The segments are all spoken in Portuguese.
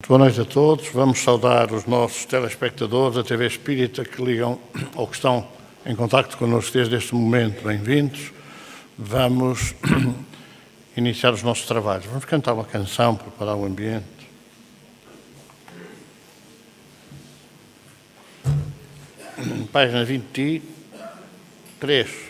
Boa noite a todos. Vamos saudar os nossos telespectadores da TV Espírita que ligam ou que estão em contacto connosco desde este momento. Bem-vindos. Vamos iniciar os nossos trabalhos. Vamos cantar uma canção, preparar o ambiente. Página 23.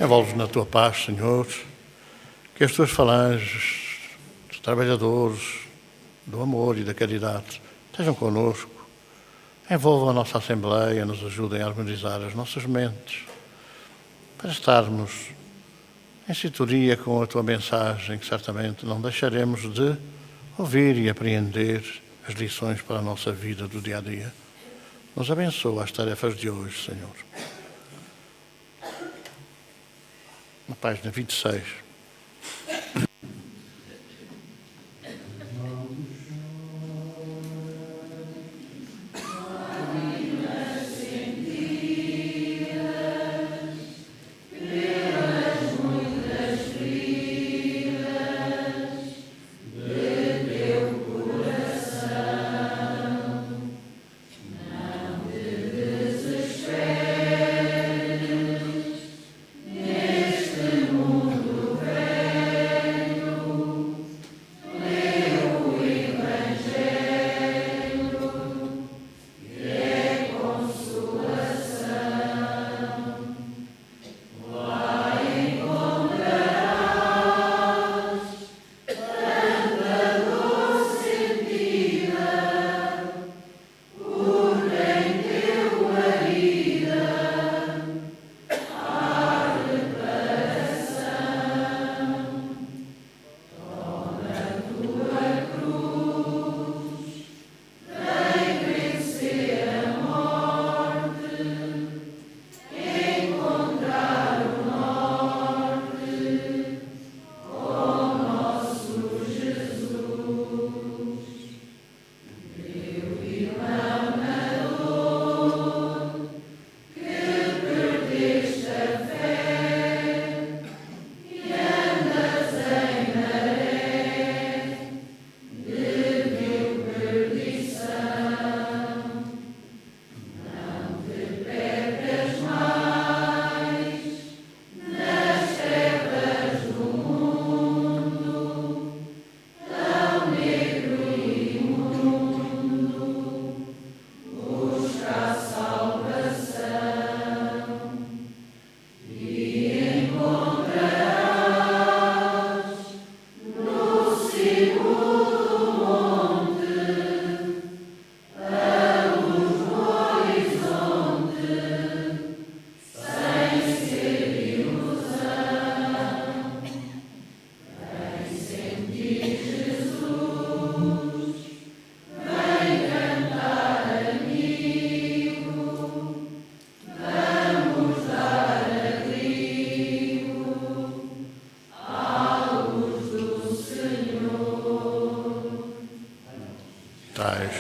Envolve-nos na tua paz, Senhor, que as tuas falanges, os trabalhadores do amor e da caridade, estejam connosco, envolvam a nossa Assembleia, nos ajudem a harmonizar as nossas mentes, para estarmos em sintonia com a tua mensagem, que certamente não deixaremos de ouvir e apreender as lições para a nossa vida do dia a dia. Nos abençoa as tarefas de hoje, Senhor. Na página 26.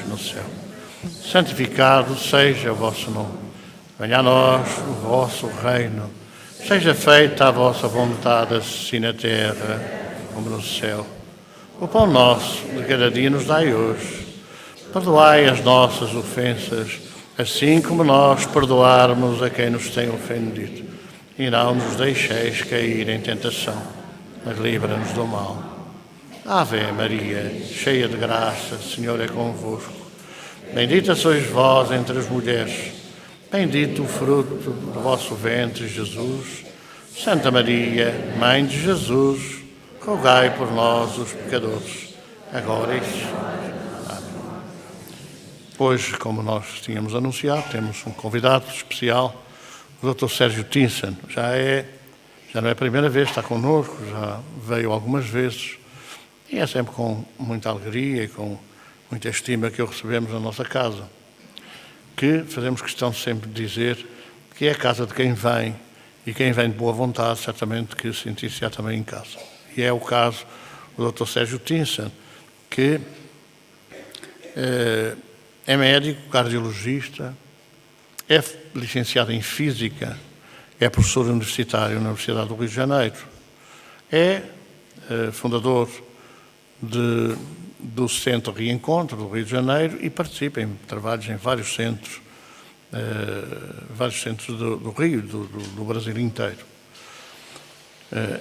No céu. Santificado seja o vosso nome. Venha a nós o vosso reino. Seja feita a vossa vontade, assim na terra como no céu. O pão nosso de cada dia nos dai hoje. Perdoai as nossas ofensas, assim como nós perdoarmos a quem nos tem ofendido. E não nos deixeis cair em tentação, mas livra-nos do mal. Ave Maria, cheia de graça, o Senhor é convosco. Bendita sois vós entre as mulheres, bendito o fruto do vosso ventre, Jesus. Santa Maria, Mãe de Jesus, rogai por nós, os pecadores, agora e sempre. Amém. Hoje, como nós tínhamos anunciado, temos um convidado especial, o Dr. Sérgio Tinsen. Já não é a primeira vez que está connosco, já veio algumas vezes, e é sempre com muita alegria e com muita estima que o recebemos na nossa casa, que fazemos questão sempre de dizer que é a casa de quem vem, e quem vem de boa vontade, certamente que sentir-se-á também em casa. E é o caso do Dr. Sérgio Tinsen, que é médico, cardiologista, é licenciado em Física, é professor universitário na Universidade do Rio de Janeiro, é fundador do Centro Reencontro do Rio de Janeiro e participa em trabalhos em vários centros do Rio, do Brasil inteiro.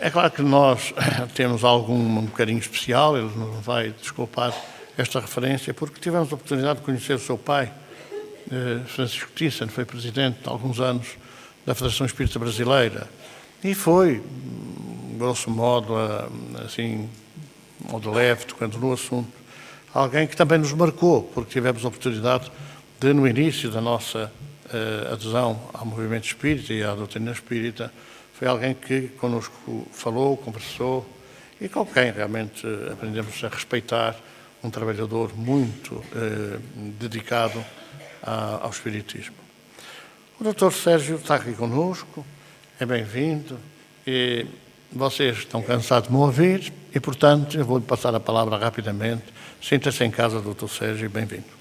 É claro que nós temos um carinho especial, ele não vai desculpar esta referência, porque tivemos a oportunidade de conhecer o seu pai, Francisco Tinsen, foi presidente há alguns anos da Federação Espírita Brasileira, E foi, grosso modo, assim, modo leve, tocando no assunto, alguém que também nos marcou, porque tivemos a oportunidade de, no início da nossa adesão ao movimento espírita e à doutrina espírita, foi alguém que connosco falou, conversou e com quem realmente aprendemos a respeitar, um trabalhador muito dedicado ao espiritismo. O Dr. Sérgio está aqui connosco, é bem-vindo e vocês estão cansados de me ouvir e, portanto, eu vou-lhe passar a palavra rapidamente. Sinta-se em casa, Dr. Sérgio, bem-vindo.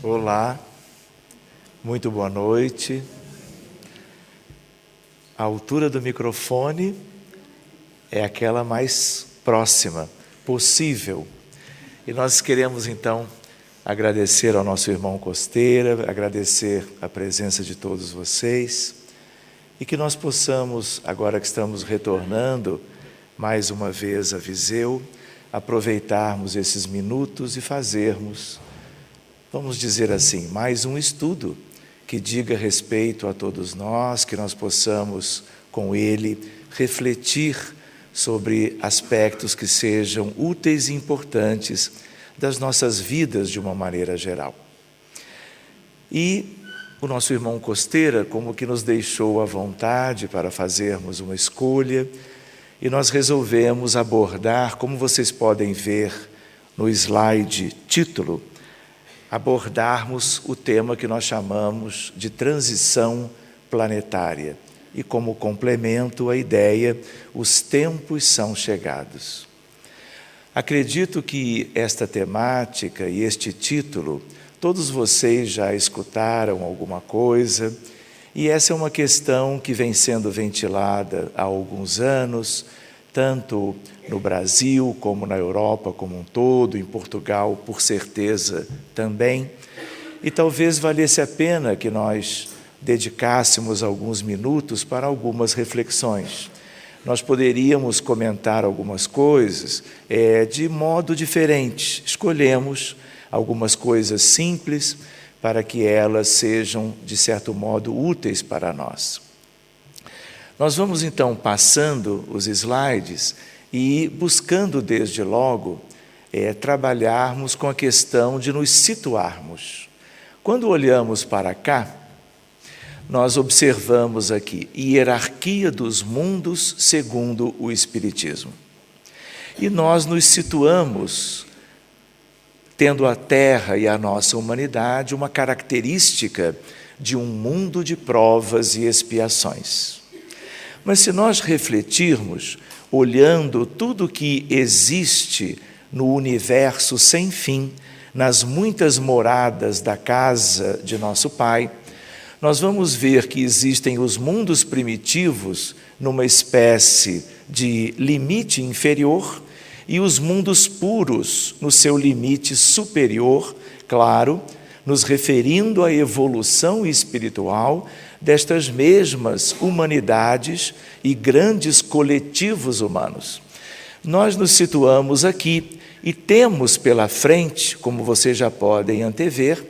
Olá, muito boa noite. A altura do microfone é aquela mais próxima possível. E nós queremos, então, agradecer ao nosso irmão Costeira, agradecer a presença de todos vocês e que nós possamos, agora que estamos retornando mais uma vez a Viseu, aproveitarmos esses minutos e fazermos, vamos dizer assim, mais um estudo que diga respeito a todos nós, que nós possamos, com ele, refletir sobre aspectos que sejam úteis e importantes das nossas vidas de uma maneira geral. E o nosso irmão Costeira, como que nos deixou à vontade para fazermos uma escolha, e nós resolvemos abordar, como vocês podem ver no slide título, abordarmos o tema que nós chamamos de transição planetária. E como complemento a ideia, os tempos são chegados. Acredito que esta temática e este título, todos vocês já escutaram alguma coisa, e essa é uma questão que vem sendo ventilada há alguns anos, tanto no Brasil como na Europa como um todo, em Portugal, por certeza também. E talvez valesse a pena que nós dedicássemos alguns minutos para algumas reflexões. Nós poderíamos comentar algumas coisas de modo diferente. Escolhemos algumas coisas simples para que elas sejam, de certo modo, úteis para nós. Nós vamos, então, passando os slides e buscando, desde logo, trabalharmos com a questão de nos situarmos. Quando olhamos para cá, nós observamos aqui hierarquia dos mundos segundo o Espiritismo. E nós nos situamos, tendo a Terra e a nossa humanidade uma característica de um mundo de provas e expiações. Mas se nós refletirmos, olhando tudo que existe no universo sem fim, nas muitas moradas da casa de nosso Pai, nós vamos ver que existem os mundos primitivos numa espécie de limite inferior e os mundos puros no seu limite superior, claro, nos referindo à evolução espiritual destas mesmas humanidades e grandes coletivos humanos. Nós nos situamos aqui e temos pela frente, como vocês já podem antever,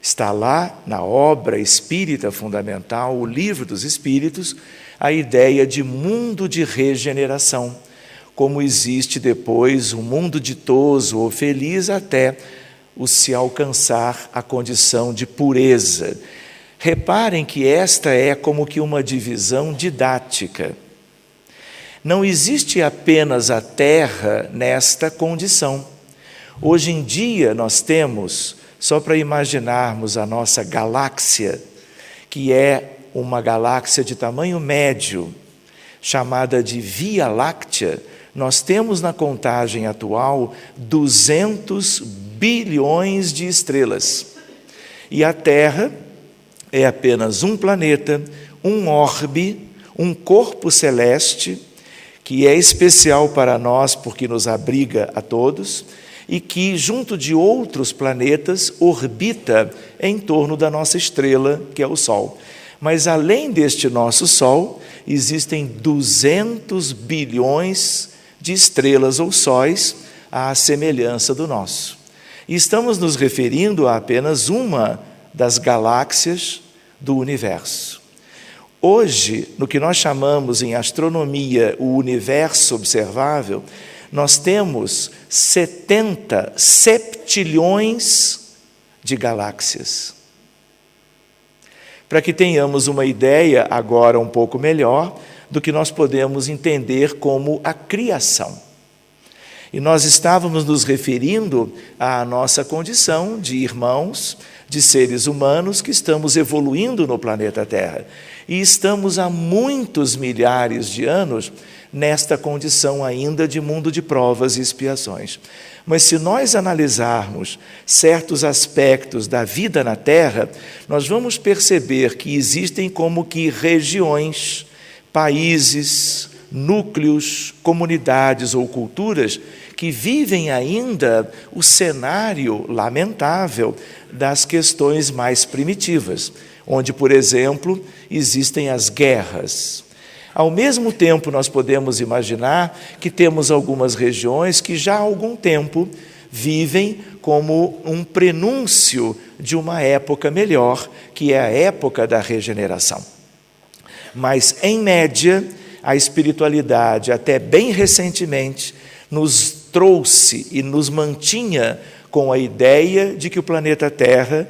está lá na obra espírita fundamental, o Livro dos Espíritos, a ideia de mundo de regeneração, como existe depois um mundo ditoso ou feliz até o se alcançar a condição de pureza. Reparem que esta é como que uma divisão didática. Não existe apenas a Terra nesta condição. Hoje em dia nós temos, só para imaginarmos a nossa galáxia, que é uma galáxia de tamanho médio, chamada de Via Láctea, nós temos na contagem atual 200 bilhões de estrelas. E a Terra é apenas um planeta, um orbe, um corpo celeste, que é especial para nós porque nos abriga a todos, e que, junto de outros planetas, orbita em torno da nossa estrela, que é o Sol. Mas, além deste nosso Sol, existem 200 bilhões de estrelas ou sóis à semelhança do nosso. E estamos nos referindo a apenas uma das galáxias do universo. Hoje, no que nós chamamos em astronomia o universo observável, nós temos 70 septilhões de galáxias. Para que tenhamos uma ideia agora um pouco melhor do que nós podemos entender como a criação. E nós estávamos nos referindo à nossa condição de irmãos, de seres humanos que estamos evoluindo no planeta Terra. E estamos há muitos milhares de anos nesta condição ainda de mundo de provas e expiações. Mas se nós analisarmos certos aspectos da vida na Terra, nós vamos perceber que existem como que regiões, países, núcleos, comunidades ou culturas que vivem ainda o cenário lamentável das questões mais primitivas, onde, por exemplo, existem as guerras. Ao mesmo tempo, nós podemos imaginar que temos algumas regiões que já há algum tempo vivem como um prenúncio de uma época melhor, que é a época da regeneração. Mas, em média, a espiritualidade, até bem recentemente, nos trouxe e nos mantinha com a ideia de que o planeta Terra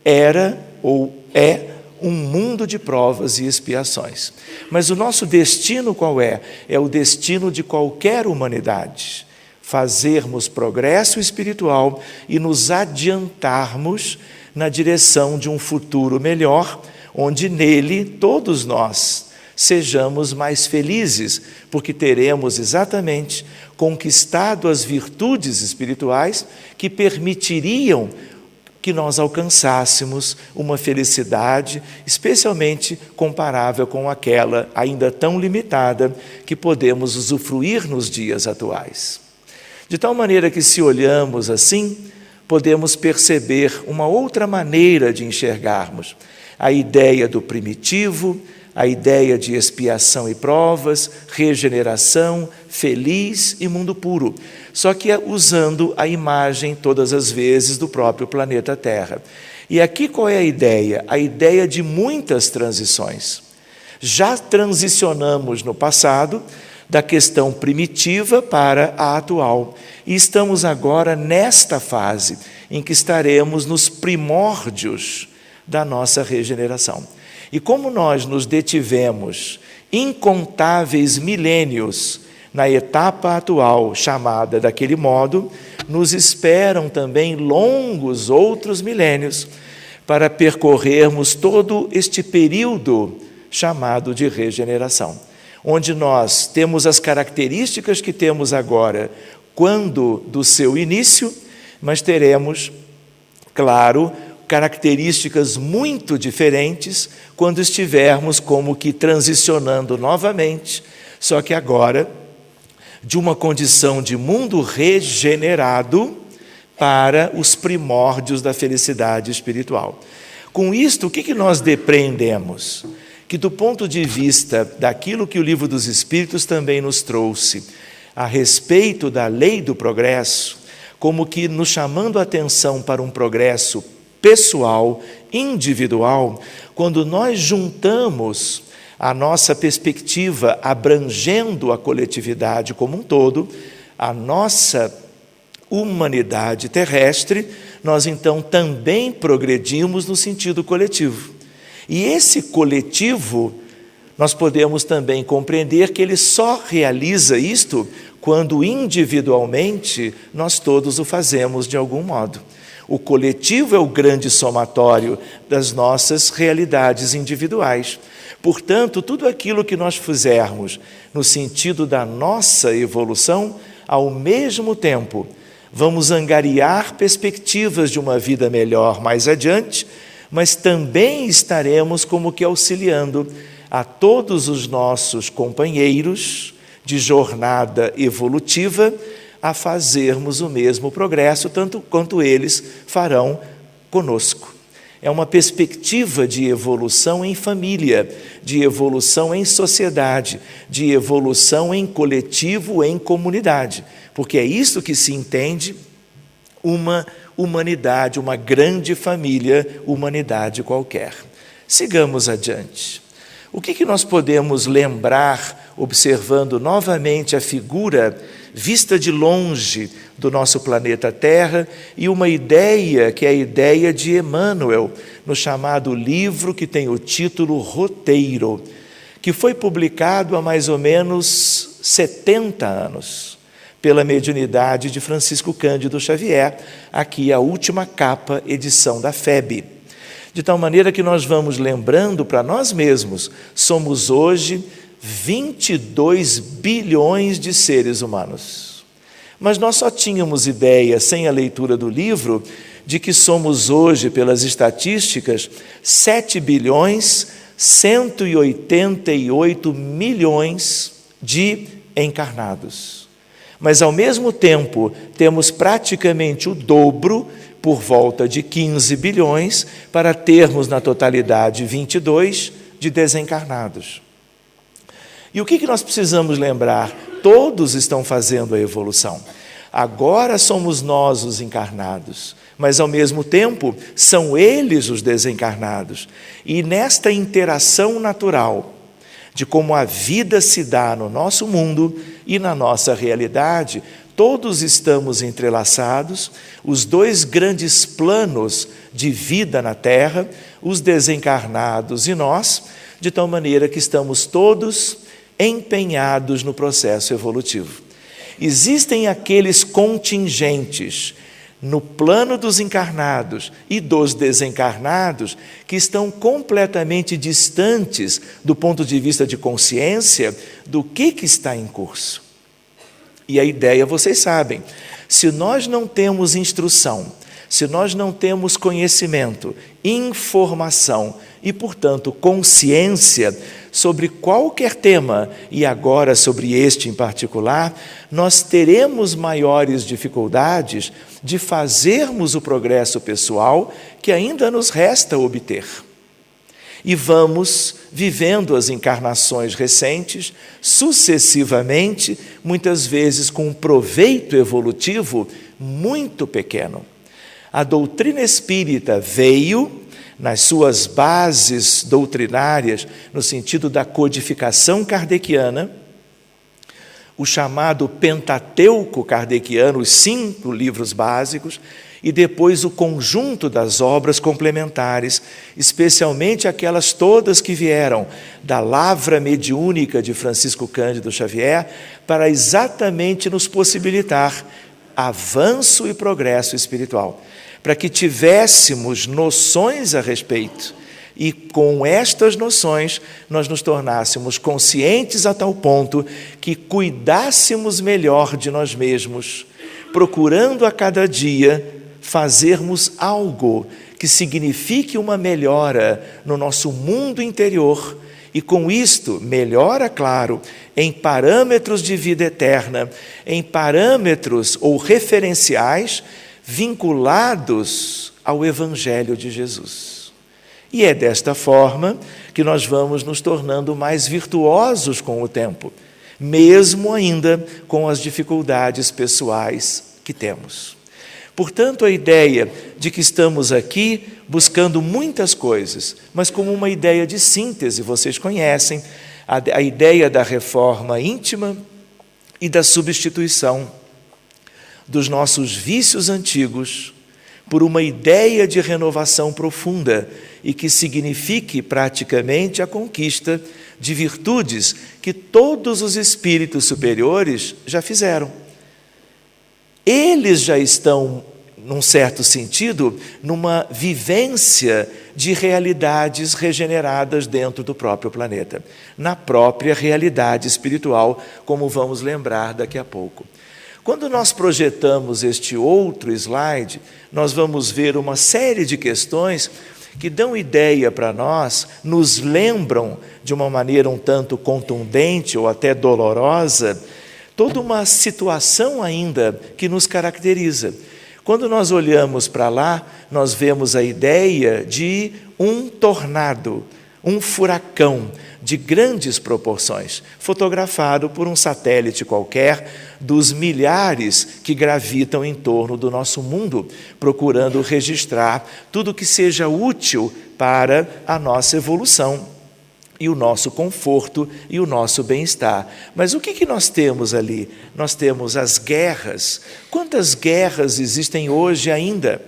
era ou é um mundo de provas e expiações. Mas o nosso destino qual é? É o destino de qualquer humanidade. Fazermos progresso espiritual e nos adiantarmos na direção de um futuro melhor, onde nele todos nós sejamos mais felizes, porque teremos exatamente conquistado as virtudes espirituais que permitiriam que nós alcançássemos uma felicidade especialmente comparável com aquela ainda tão limitada que podemos usufruir nos dias atuais. De tal maneira que, se olhamos assim, podemos perceber uma outra maneira de enxergarmos a ideia do primitivo, a ideia de expiação e provas, regeneração, feliz e mundo puro, só que usando a imagem todas as vezes do próprio planeta Terra. E aqui qual é a ideia? A ideia de muitas transições. Já transicionamos no passado da questão primitiva para a atual, e estamos agora nesta fase em que estaremos nos primórdios da nossa regeneração. E como nós nos detivemos incontáveis milênios na etapa atual, chamada daquele modo, nos esperam também longos outros milênios para percorrermos todo este período chamado de regeneração, onde nós temos as características que temos agora quando do seu início, mas teremos, claro, características muito diferentes quando estivermos como que transicionando novamente, só que agora de uma condição de mundo regenerado para os primórdios da felicidade espiritual. Com isto, o que nós depreendemos? Que do ponto de vista daquilo que o Livro dos Espíritos também nos trouxe a respeito da lei do progresso, como que nos chamando a atenção para um progresso pessoal, individual, quando nós juntamos a nossa perspectiva abrangendo a coletividade como um todo, a nossa humanidade terrestre, nós então também progredimos no sentido coletivo. E esse coletivo, nós podemos também compreender que ele só realiza isto quando individualmente nós todos o fazemos de algum modo. O coletivo é o grande somatório das nossas realidades individuais. Portanto, tudo aquilo que nós fizermos no sentido da nossa evolução, ao mesmo tempo, vamos angariar perspectivas de uma vida melhor mais adiante, mas também estaremos como que auxiliando a todos os nossos companheiros de jornada evolutiva a fazermos o mesmo progresso, tanto quanto eles farão conosco. É uma perspectiva de evolução em família, de evolução em sociedade, de evolução em coletivo, em comunidade, porque é isso que se entende uma humanidade, uma grande família, humanidade qualquer. Sigamos adiante. O que nós podemos lembrar, observando novamente a figura vista de longe do nosso planeta Terra e uma ideia que é a ideia de Emmanuel, no chamado livro que tem o título Roteiro, que foi publicado há mais ou menos 70 anos, pela mediunidade de Francisco Cândido Xavier, aqui a última capa, edição da FEB. De tal maneira que nós vamos lembrando para nós mesmos, somos hoje 22 bilhões de seres humanos. Mas nós só tínhamos ideia, sem a leitura do livro, de que somos hoje, pelas estatísticas, 7 bilhões 188 milhões de encarnados. Mas, ao mesmo tempo, temos praticamente o dobro, por volta de 15 bilhões, para termos na totalidade 22 de desencarnados. E o que nós precisamos lembrar? Todos estão fazendo a evolução. Agora somos nós os encarnados, mas ao mesmo tempo são eles os desencarnados. E nesta interação natural de como a vida se dá no nosso mundo e na nossa realidade, todos estamos entrelaçados, os dois grandes planos de vida na Terra, os desencarnados e nós, de tal maneira que estamos todos empenhados no processo evolutivo. Existem aqueles contingentes no plano dos encarnados e dos desencarnados que estão completamente distantes do ponto de vista de consciência do que está em curso. E a ideia, vocês sabem, se nós não temos instrução, se nós não temos conhecimento, informação e, portanto, consciência sobre qualquer tema, e agora sobre este em particular, nós teremos maiores dificuldades de fazermos o progresso pessoal que ainda nos resta obter. E vamos vivendo as encarnações recentes, sucessivamente, muitas vezes com um proveito evolutivo muito pequeno. A doutrina espírita veio, nas suas bases doutrinárias, no sentido da codificação kardeciana, o chamado Pentateuco kardeciano, os 5 livros básicos, e depois o conjunto das obras complementares, especialmente aquelas todas que vieram da lavra mediúnica de Francisco Cândido Xavier, para exatamente nos possibilitar avanço e progresso espiritual, para que tivéssemos noções a respeito e com estas noções nós nos tornássemos conscientes a tal ponto que cuidássemos melhor de nós mesmos, procurando a cada dia fazermos algo que signifique uma melhora no nosso mundo interior e com isto melhora, claro, em parâmetros de vida eterna, em parâmetros ou referenciais vinculados ao Evangelho de Jesus. E é desta forma que nós vamos nos tornando mais virtuosos com o tempo, mesmo ainda com as dificuldades pessoais que temos. Portanto, a ideia de que estamos aqui buscando muitas coisas, mas como uma ideia de síntese, vocês conhecem, a ideia da reforma íntima e da substituição dos nossos vícios antigos por uma ideia de renovação profunda e que signifique praticamente a conquista de virtudes que todos os espíritos superiores já fizeram. Eles já estão, num certo sentido, numa vivência de realidades regeneradas dentro do próprio planeta, na própria realidade espiritual, como vamos lembrar daqui a pouco. Quando nós projetamos este outro slide, nós vamos ver uma série de questões que dão ideia para nós, nos lembram de uma maneira um tanto contundente ou até dolorosa, toda uma situação ainda que nos caracteriza. Quando nós olhamos para lá, nós vemos a ideia de um tornado, um furacão, de grandes proporções, fotografado por um satélite qualquer dos milhares que gravitam em torno do nosso mundo, procurando registrar tudo que seja útil para a nossa evolução e o nosso conforto e o nosso bem-estar. Mas o que nós temos ali? Nós temos as guerras. Quantas guerras existem hoje ainda?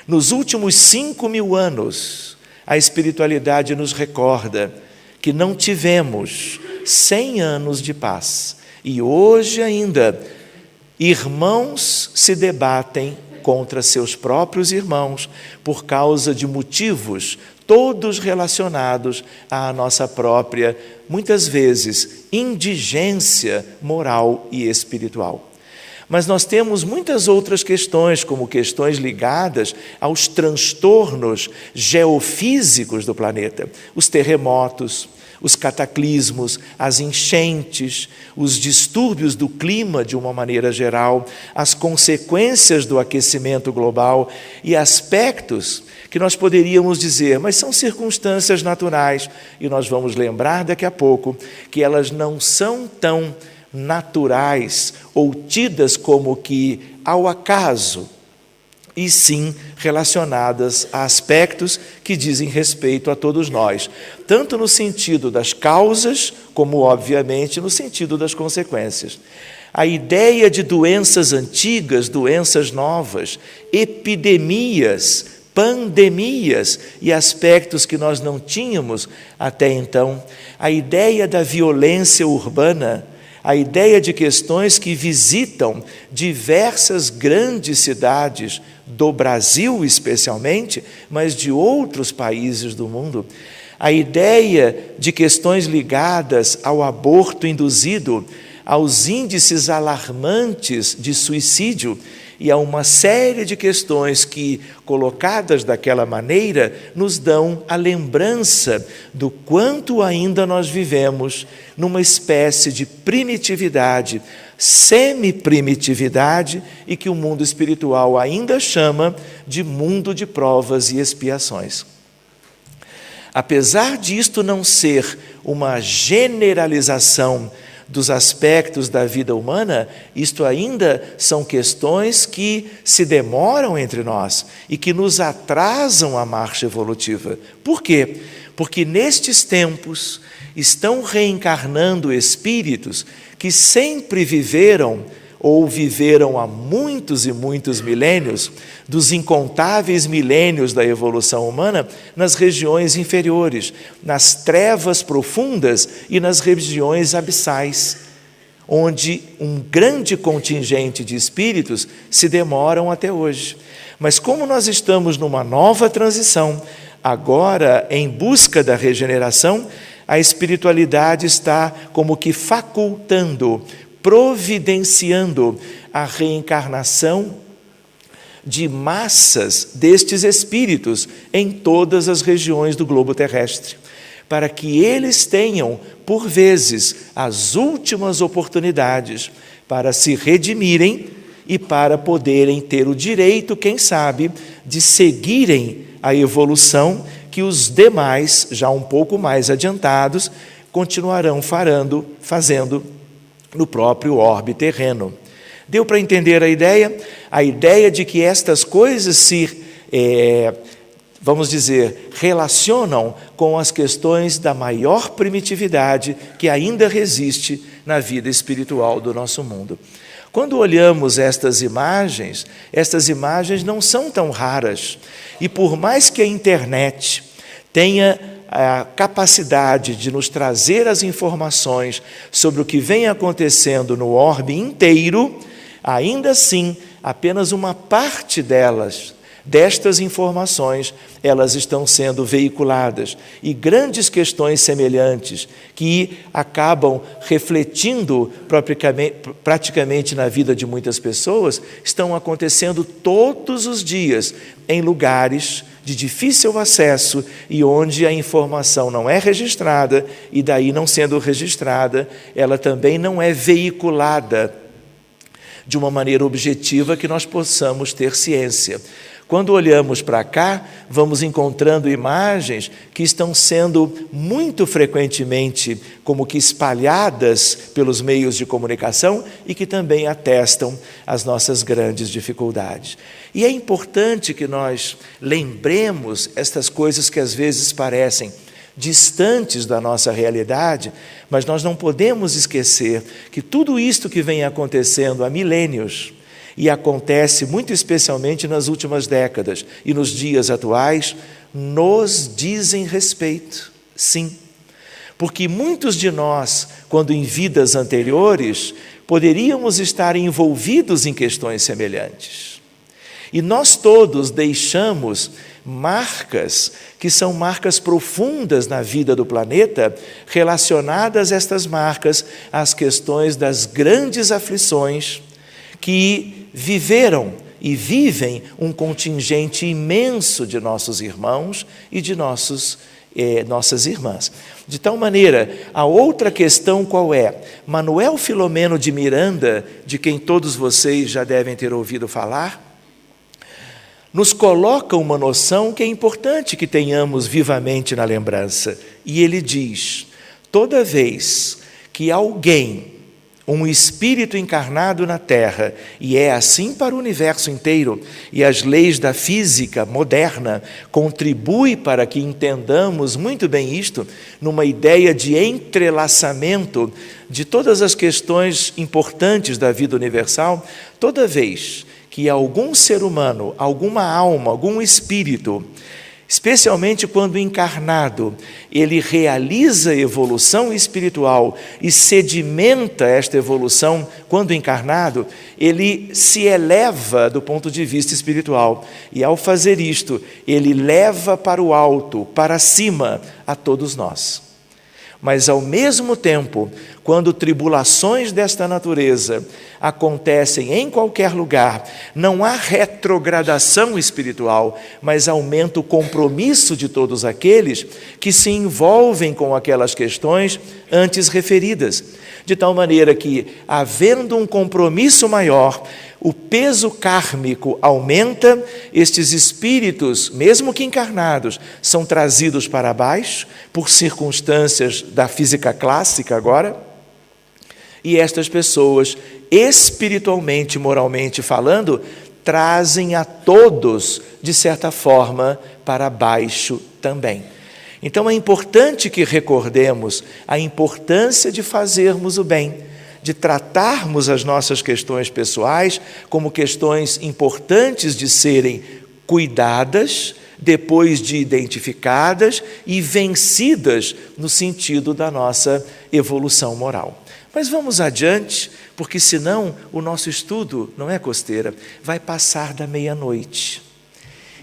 Nos últimos 5.000 anos, a espiritualidade nos recorda que não tivemos 100 anos de paz. E hoje ainda, irmãos se debatem contra seus próprios irmãos por causa de motivos todos relacionados à nossa própria, muitas vezes, indigência moral e espiritual. Mas nós temos muitas outras questões, como questões ligadas aos transtornos geofísicos do planeta, os terremotos, os cataclismos, as enchentes, os distúrbios do clima de uma maneira geral, as consequências do aquecimento global e aspectos que nós poderíamos dizer, mas são circunstâncias naturais, e nós vamos lembrar daqui a pouco que elas não são tão naturais ou tidas como que ao acaso, e sim relacionadas a aspectos que dizem respeito a todos nós, tanto no sentido das causas, como, obviamente, no sentido das consequências. A ideia de doenças antigas, doenças novas, epidemias, pandemias e aspectos que nós não tínhamos até então, a ideia da violência urbana, a ideia de questões que visitam diversas grandes cidades do Brasil especialmente, mas de outros países do mundo, a ideia de questões ligadas ao aborto induzido, aos índices alarmantes de suicídio e a uma série de questões que, colocadas daquela maneira, nos dão a lembrança do quanto ainda nós vivemos numa espécie de primitividade, semi-primitividade, e que o mundo espiritual ainda chama de mundo de provas e expiações. Apesar disto não ser uma generalização dos aspectos da vida humana, isto ainda são questões que se demoram entre nós e que nos atrasam a marcha evolutiva. Por quê? Porque nestes tempos estão reencarnando espíritos que sempre viveram ou viveram há muitos e muitos milênios, dos incontáveis milênios da evolução humana, nas regiões inferiores, nas trevas profundas e nas regiões abissais, onde um grande contingente de espíritos se demoram até hoje. Mas como nós estamos numa nova transição, agora em busca da regeneração, a espiritualidade está como que facultando, providenciando a reencarnação de massas destes espíritos em todas as regiões do globo terrestre, para que eles tenham, por vezes, as últimas oportunidades para se redimirem e para poderem ter o direito, quem sabe, de seguirem a evolução que os demais, já um pouco mais adiantados, continuarão fazendo no próprio orbe terreno. Deu para entender a ideia? A ideia de que estas coisas se, vamos dizer, relacionam com as questões da maior primitividade que ainda resiste na vida espiritual do nosso mundo. Quando olhamos estas imagens não são tão raras. E por mais que a internet tenha a capacidade de nos trazer as informações sobre o que vem acontecendo no orbe inteiro, ainda assim, apenas uma parte destas informações, elas estão sendo veiculadas. E grandes questões semelhantes que acabam refletindo praticamente na vida de muitas pessoas, estão acontecendo todos os dias em lugares de difícil acesso e onde a informação não é registrada, e daí não sendo registrada, ela também não é veiculada de uma maneira objetiva que nós possamos ter ciência. Quando olhamos para cá, vamos encontrando imagens que estão sendo muito frequentemente como que espalhadas pelos meios de comunicação e que também atestam as nossas grandes dificuldades. E é importante que nós lembremos estas coisas que às vezes parecem distantes da nossa realidade, mas nós não podemos esquecer que tudo isto que vem acontecendo há milênios, e acontece muito especialmente nas últimas décadas e nos dias atuais, nos dizem respeito, sim. Porque muitos de nós, quando em vidas anteriores, poderíamos estar envolvidos em questões semelhantes. E nós todos deixamos marcas que são marcas profundas na vida do planeta, relacionadas estas marcas às questões das grandes aflições que viveram e vivem um contingente imenso de nossos irmãos e de nossas irmãs. De tal maneira, a outra questão qual é? Manuel Filomeno de Miranda, de quem todos vocês já devem ter ouvido falar, nos coloca uma noção que é importante que tenhamos vivamente na lembrança. E ele diz: toda vez que alguém, um espírito encarnado na Terra, e é assim para o universo inteiro, e as leis da física moderna contribuem para que entendamos muito bem isto, numa ideia de entrelaçamento de todas as questões importantes da vida universal. Toda vez que algum ser humano, alguma alma, algum espírito, especialmente quando encarnado, ele realiza evolução espiritual e sedimenta esta evolução quando encarnado, ele se eleva do ponto de vista espiritual. E ao fazer isto, ele leva para o alto, para cima, a todos nós. Mas ao mesmo tempo, quando tribulações desta natureza acontecem em qualquer lugar, não há retrogradação espiritual, mas aumenta o compromisso de todos aqueles que se envolvem com aquelas questões antes referidas. De tal maneira que, havendo um compromisso maior, o peso kármico aumenta, estes espíritos, mesmo que encarnados, são trazidos para baixo, por circunstâncias da física clássica agora, e estas pessoas, espiritualmente, moralmente falando, trazem a todos, de certa forma, para baixo também. Então é importante que recordemos a importância de fazermos o bem, de tratarmos as nossas questões pessoais como questões importantes de serem cuidadas, depois de identificadas e vencidas no sentido da nossa evolução moral. Mas vamos adiante, porque senão o nosso estudo, não é, Costeira, vai passar da meia-noite.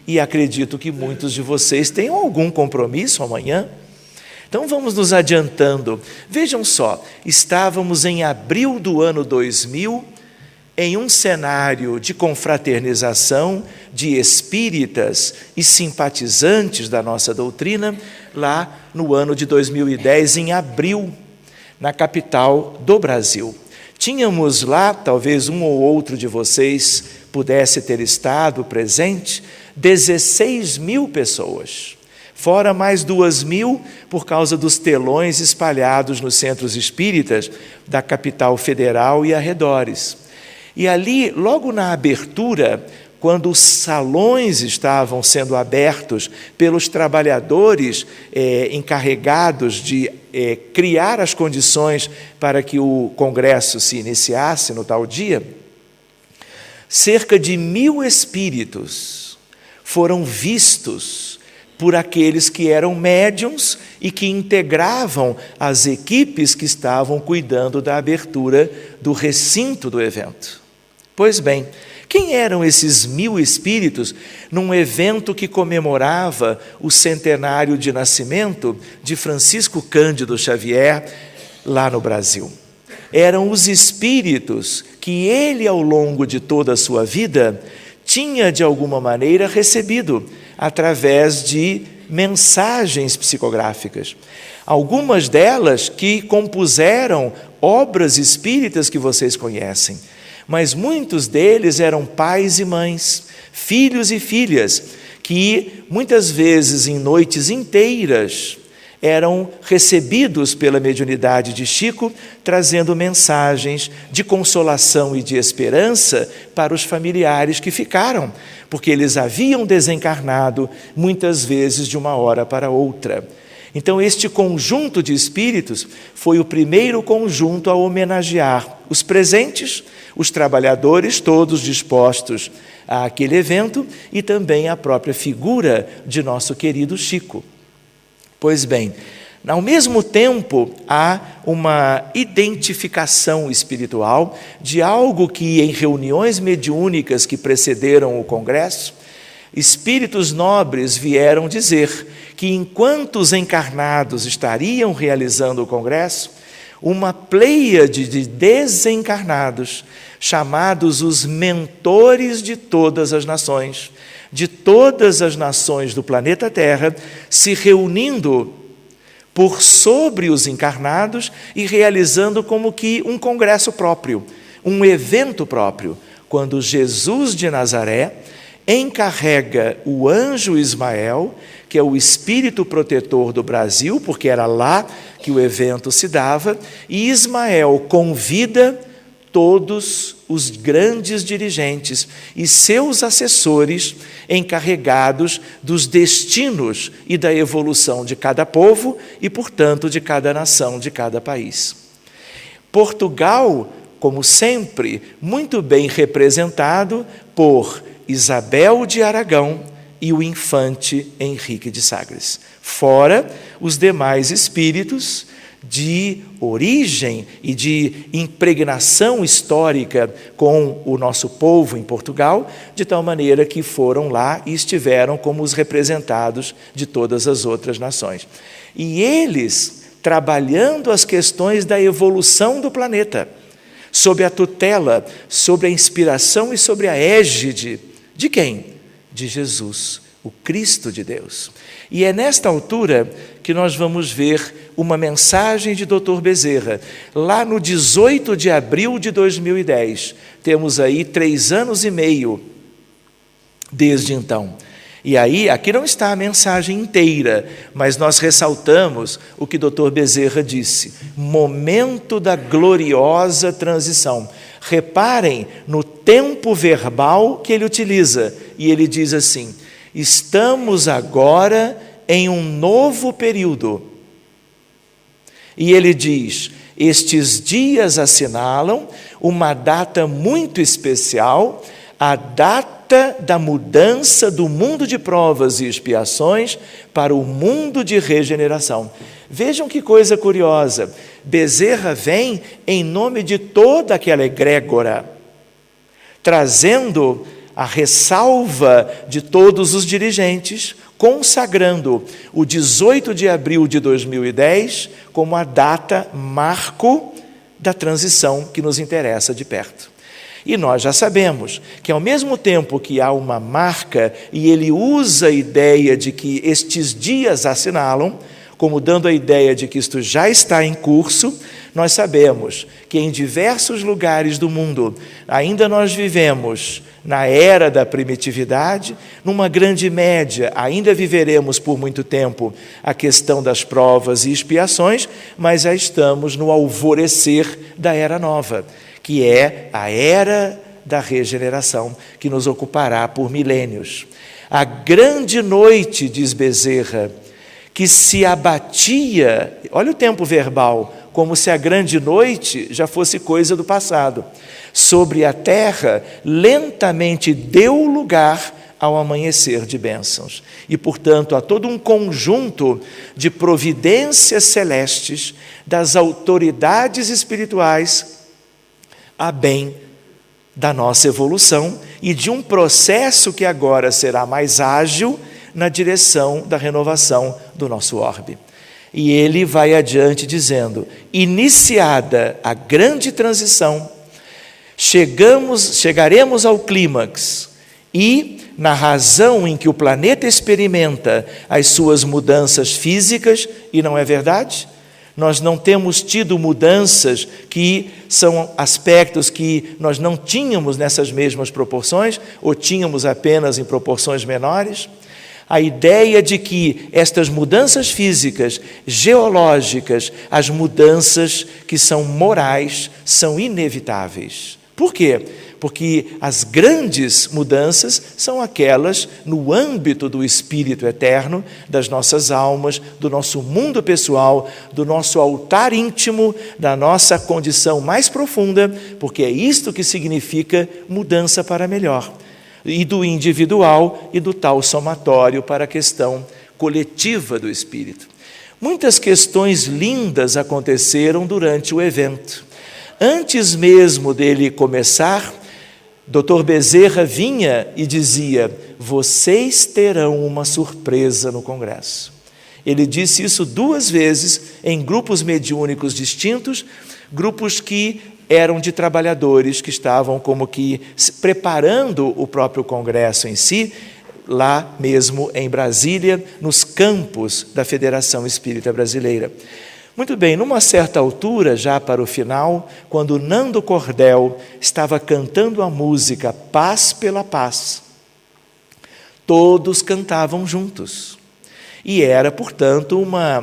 E acredito que muitos de vocês tenham algum compromisso amanhã. Então vamos nos adiantando. Vejam só, estávamos em abril do ano 2000, em um cenário de confraternização de espíritas e simpatizantes da nossa doutrina, lá no ano de 2010, em abril, na capital do Brasil. Tínhamos lá, talvez um ou outro de vocês pudesse ter estado presente, 16 mil pessoas, fora mais 2.000 por causa dos telões espalhados nos centros espíritas da capital federal e arredores. E ali, logo na abertura, quando os salões estavam sendo abertos pelos trabalhadores encarregados de criar as condições para que o congresso se iniciasse no tal dia, cerca de 1.000 espíritos foram vistos por aqueles que eram médiuns e que integravam as equipes que estavam cuidando da abertura do recinto do evento. Pois bem, quem eram esses 1.000 espíritos num evento que comemorava o centenário de nascimento de Francisco Cândido Xavier, lá no Brasil? Eram os espíritos que ele, ao longo de toda a sua vida, tinha de alguma maneira recebido através de mensagens psicográficas. Algumas delas que compuseram obras espíritas que vocês conhecem. mas muitos deles eram pais e mães, filhos e filhas, que muitas vezes em noites inteiras eram recebidos pela mediunidade de Chico, trazendo mensagens de consolação e de esperança para os familiares que ficaram, porque eles haviam desencarnado muitas vezes de uma hora para outra. Então, este conjunto de espíritos foi o primeiro conjunto a homenagear os presentes, os trabalhadores, todos dispostos àquele evento, e também a própria figura de nosso querido Chico. Pois bem, ao mesmo tempo, há uma identificação espiritual de algo que, em reuniões mediúnicas que precederam o congresso, espíritos nobres vieram dizer que, enquanto os encarnados estariam realizando o congresso, uma pleiade de desencarnados, chamados os mentores de todas as nações do planeta Terra, se reunindo por sobre os encarnados e realizando como que um congresso próprio, um evento próprio, quando Jesus de Nazaré encarrega o anjo Ismael, que é o espírito protetor do Brasil, porque era lá que o evento se dava, e Ismael convida todos os grandes dirigentes e seus assessores encarregados dos destinos e da evolução de cada povo e, portanto, de cada nação, de cada país. Portugal, como sempre, muito bem representado por Isabel de Aragão e o infante Henrique de Sagres. Fora os demais espíritos de origem e de impregnação histórica com o nosso povo em Portugal, de tal maneira que foram lá e estiveram como os representados de todas as outras nações. E eles, trabalhando as questões da evolução do planeta, sob a tutela, sob a inspiração e sobre a égide de quem? De Jesus, o Cristo de Deus. E é nesta altura que nós vamos ver uma mensagem de Dr. Bezerra, lá no 18 de abril de 2010. Temos aí 3 anos e meio desde então. E aí, aqui não está a mensagem inteira, mas nós ressaltamos o que Dr. Bezerra disse: momento da gloriosa transição. Reparem no tempo verbal que ele utiliza, e ele diz assim: estamos agora em um novo período. E ele diz: estes dias assinalam uma data muito especial, a data da mudança do mundo de provas e expiações para o mundo de regeneração. Vejam que coisa curiosa. Bezerra vem em nome de toda aquela egrégora, trazendo a ressalva de todos os dirigentes, consagrando o 18 de abril de 2010 como a data marco da transição que nos interessa de perto. E nós já sabemos que, ao mesmo tempo que há uma marca, e ele usa a ideia de que estes dias assinalam, como dando a ideia de que isto já está em curso, nós sabemos que em diversos lugares do mundo ainda nós vivemos na era da primitividade, numa grande média, ainda viveremos por muito tempo a questão das provas e expiações, mas já estamos no alvorecer da era nova, que é a era da regeneração, que nos ocupará por milênios. A grande noite, diz Bezerra, que se abatia, olha o tempo verbal, como se a grande noite já fosse coisa do passado, sobre a terra, lentamente deu lugar ao amanhecer de bênçãos. E, portanto, há todo um conjunto de providências celestes das autoridades espirituais a bem da nossa evolução e de um processo que agora será mais ágil na direção da renovação do nosso orbe. E ele vai adiante dizendo: iniciada a grande transição, chegaremos ao clímax e, na razão em que o planeta experimenta as suas mudanças físicas, e não é verdade? Nós não temos tido mudanças que são aspectos que nós não tínhamos nessas mesmas proporções, ou tínhamos apenas em proporções menores. A ideia de que estas mudanças físicas, geológicas, as mudanças que são morais, são inevitáveis. Por quê? Porque as grandes mudanças são aquelas no âmbito do Espírito eterno, das nossas almas, do nosso mundo pessoal, do nosso altar íntimo, da nossa condição mais profunda, porque é isto que significa mudança para melhor. E do individual e do tal somatório para a questão coletiva do Espírito. Muitas questões lindas aconteceram durante o evento. Antes mesmo dele começar, Dr. Bezerra vinha e dizia: vocês terão uma surpresa no Congresso. Ele disse isso 2 vezes em grupos mediúnicos distintos, grupos que eram de trabalhadores que estavam como que preparando o próprio Congresso em si, lá mesmo em Brasília, nos campos da Federação Espírita Brasileira. Muito bem, numa certa altura, já para o final, quando Nando Cordel estava cantando a música Paz pela Paz, todos cantavam juntos. E era, portanto,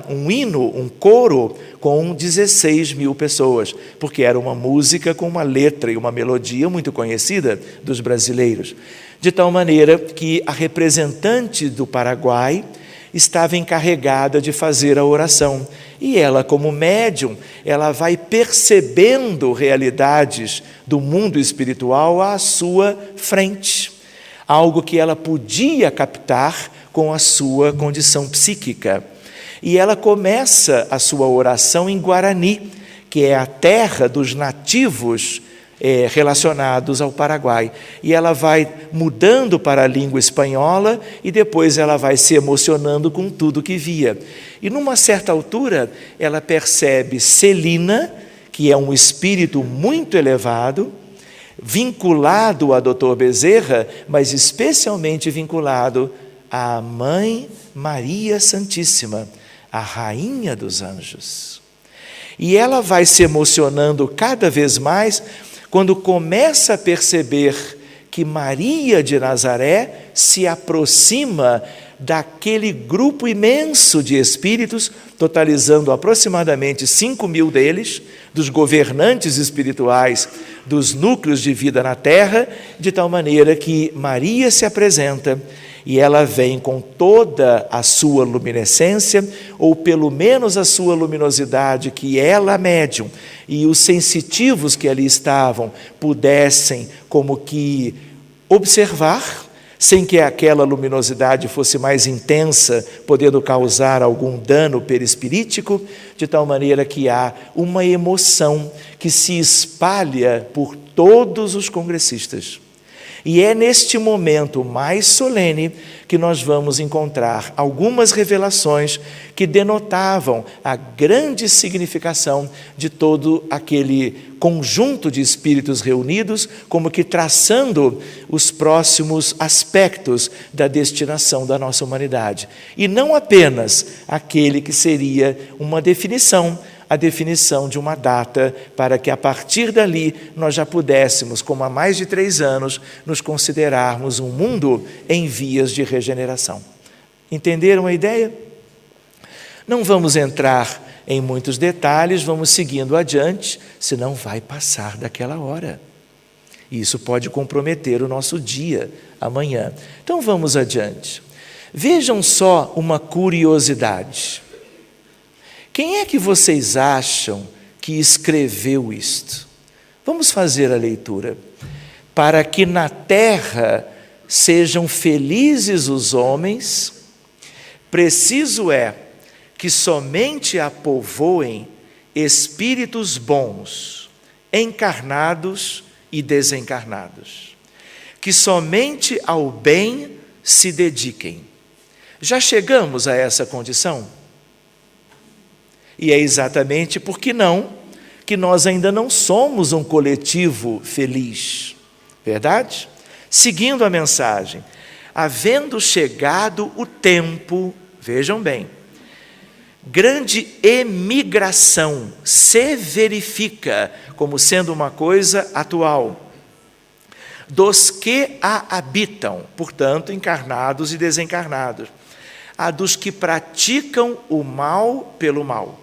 um hino, um coro com 16 mil pessoas, porque era uma música com uma letra e uma melodia muito conhecida dos brasileiros. De tal maneira que a representante do Paraguai estava encarregada de fazer a oração. E ela, como médium, ela vai percebendo realidades do mundo espiritual à sua frente. Algo que ela podia captar com a sua condição psíquica. E ela começa a sua oração em Guarani, que é a terra dos nativos relacionados ao Paraguai. E ela vai mudando para a língua espanhola e depois ela vai se emocionando com tudo que via. E numa certa altura ela percebe Celina, que é um espírito muito elevado, vinculado a Dr. Bezerra, mas especialmente vinculado à Mãe Maria Santíssima, a Rainha dos Anjos. E ela vai se emocionando cada vez mais quando começa a perceber que Maria de Nazaré se aproxima daquele grupo imenso de espíritos, totalizando aproximadamente 5.000 deles, dos governantes espirituais dos núcleos de vida na Terra, de tal maneira que Maria se apresenta e ela vem com toda a sua luminescência, ou pelo menos a sua luminosidade, que ela, médium, e os sensitivos que ali estavam pudessem como que observar, sem que aquela luminosidade fosse mais intensa, podendo causar algum dano perispirítico, de tal maneira que há uma emoção que se espalha por todos os congressistas. E é neste momento mais solene que nós vamos encontrar algumas revelações que denotavam a grande significação de todo aquele conjunto de espíritos reunidos, como que traçando os próximos aspectos da destinação da nossa humanidade. E não apenas aquele que seria uma definição, a definição de uma data para que a partir dali nós já pudéssemos, como há mais de 3 anos, nos considerarmos um mundo em vias de regeneração. Entenderam a ideia? Não vamos entrar em muitos detalhes, vamos seguindo adiante, senão vai passar daquela hora. E isso pode comprometer o nosso dia amanhã. Então vamos adiante. Vejam só uma curiosidade. Quem é que vocês acham que escreveu isto? Vamos fazer a leitura. Para que na terra sejam felizes os homens, preciso é que somente a povoem espíritos bons, encarnados e desencarnados, que somente ao bem se dediquem. Já chegamos a essa condição? E é exatamente porque não, que nós ainda não somos um coletivo feliz. Verdade? Seguindo a mensagem, havendo chegado o tempo, vejam bem, grande emigração se verifica como sendo uma coisa atual dos que a habitam, portanto, encarnados e desencarnados, a dos que praticam o mal pelo mal,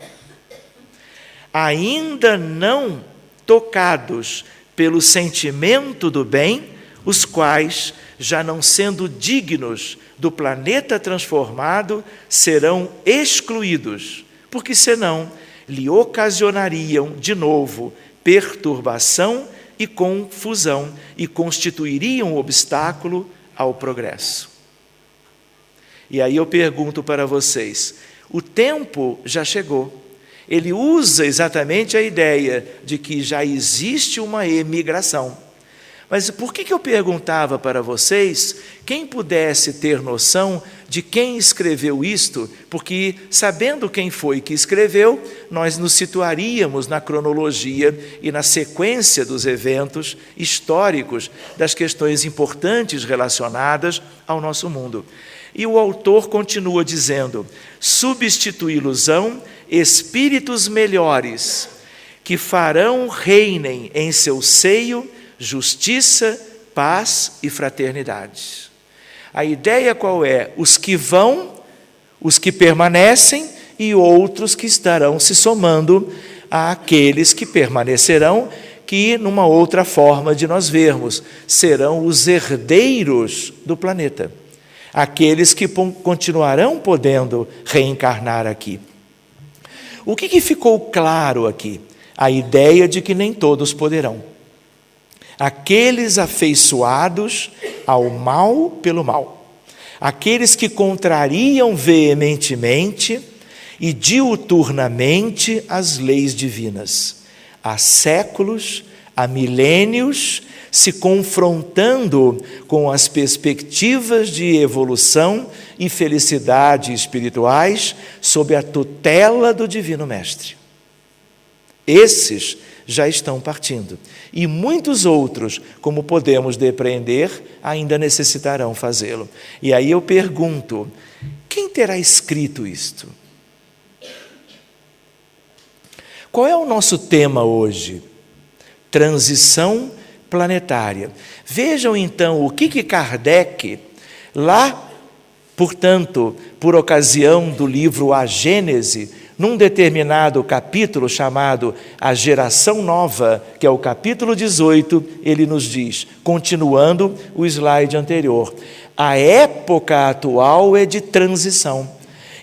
ainda não tocados pelo sentimento do bem, os quais, já não sendo dignos do planeta transformado, serão excluídos, porque senão lhe ocasionariam de novo perturbação e confusão e constituiriam um obstáculo ao progresso. E aí eu pergunto para vocês, o tempo já chegou. Ele usa exatamente a ideia de que já existe uma emigração. Mas por que eu perguntava para vocês, quem pudesse ter noção de quem escreveu isto? Porque, sabendo quem foi que escreveu, nós nos situaríamos na cronologia e na sequência dos eventos históricos, das questões importantes relacionadas ao nosso mundo. E o autor continua dizendo, substituí-los-ão espíritos melhores, que farão reinem em seu seio justiça, paz e fraternidade. A ideia qual é? Os que vão, os que permanecem e outros que estarão se somando àqueles que permanecerão, que numa outra forma de nós vermos, serão os herdeiros do planeta. Aqueles que continuarão podendo reencarnar aqui. O que ficou claro aqui? A ideia de que nem todos poderão. Aqueles afeiçoados ao mal pelo mal, aqueles que contrariam veementemente e diuturnamente as leis divinas, há séculos, há milênios, se confrontando com as perspectivas de evolução e felicidade espirituais sob a tutela do Divino Mestre. Esses já estão partindo. E muitos outros, como podemos depreender, ainda necessitarão fazê-lo. E aí eu pergunto, quem terá escrito isto? Qual é o nosso tema hoje? Transição planetária. Vejam então o que Kardec, lá, portanto, por ocasião do livro A Gênese, num determinado capítulo chamado A Geração Nova, que é o capítulo 18, ele nos diz, continuando o slide anterior, a época atual é de transição.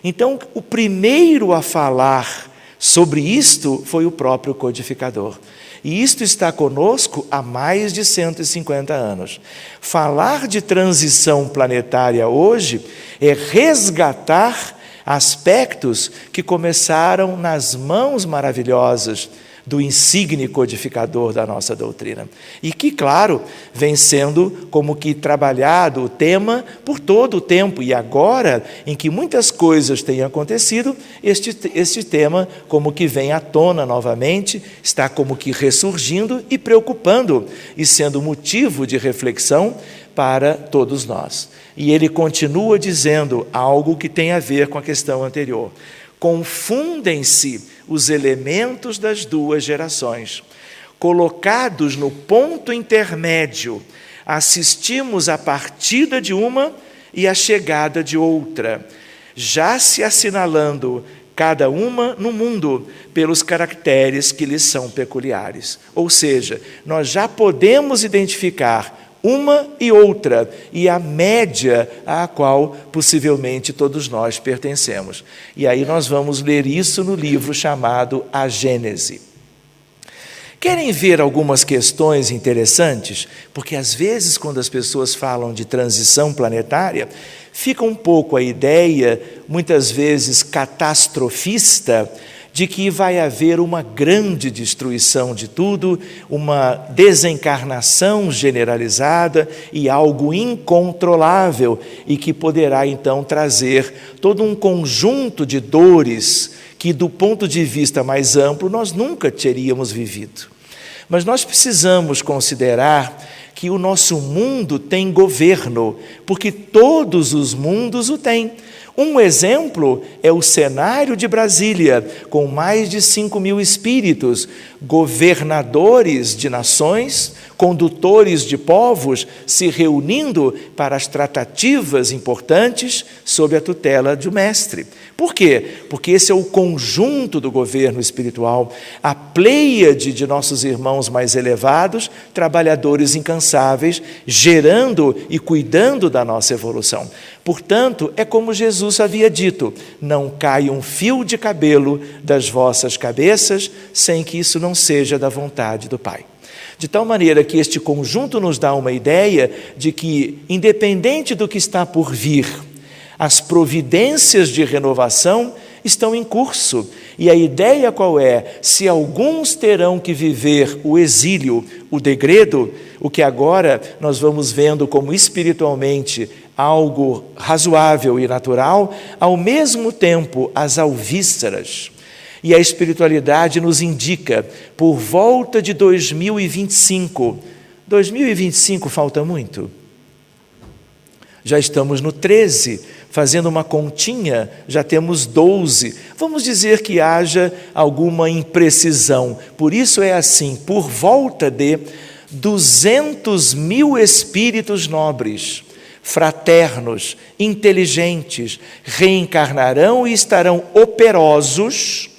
Então, o primeiro a falar sobre isto foi o próprio codificador. E isto está conosco há mais de 150 anos. Falar de transição planetária hoje é resgatar aspectos que começaram nas mãos maravilhosas do insigne codificador da nossa doutrina. E que, claro, vem sendo como que trabalhado o tema por todo o tempo. E agora, em que muitas coisas têm acontecido, este tema como que vem à tona novamente, está como que ressurgindo e preocupando, e sendo motivo de reflexão para todos nós. E ele continua dizendo algo que tem a ver com a questão anterior. Confundem-se os elementos das duas gerações. Colocados no ponto intermédio, assistimos à partida de uma e à chegada de outra, já se assinalando cada uma no mundo pelos caracteres que lhes são peculiares. Ou seja, nós já podemos identificar uma e outra, e a média à qual possivelmente todos nós pertencemos. E aí nós vamos ler isso no livro chamado A Gênese. Querem ver algumas questões interessantes? Porque às vezes quando as pessoas falam de transição planetária, fica um pouco a ideia, muitas vezes catastrofista, de que vai haver uma grande destruição de tudo, uma desencarnação generalizada e algo incontrolável, e que poderá então trazer todo um conjunto de dores que, do ponto de vista mais amplo, nós nunca teríamos vivido. Mas nós precisamos considerar que o nosso mundo tem governo, porque todos os mundos o têm. Um exemplo é o cenário de Brasília, com mais de 5.000 espíritos, governadores de nações, condutores de povos, se reunindo para as tratativas importantes sob a tutela do mestre. Por quê? Porque esse é o conjunto do governo espiritual, a pleiade de nossos irmãos mais elevados, trabalhadores incansáveis, gerando e cuidando da nossa evolução. Portanto, é como Jesus havia dito: não cai um fio de cabelo das vossas cabeças sem que isso não seja da vontade do Pai. De tal maneira que este conjunto nos dá uma ideia de que, independente do que está por vir, as providências de renovação estão em curso. E a ideia qual é? Se alguns terão que viver o exílio, o degredo, o que agora nós vamos vendo como espiritualmente algo razoável e natural, ao mesmo tempo as alvíceras. E a espiritualidade nos indica, por volta de 2025, 2025 falta muito? Já estamos no 13, fazendo uma continha, já temos 12. Vamos dizer que haja alguma imprecisão. Por isso é assim, por volta de 200.000 espíritos nobres, fraternos, inteligentes, reencarnarão e estarão operosos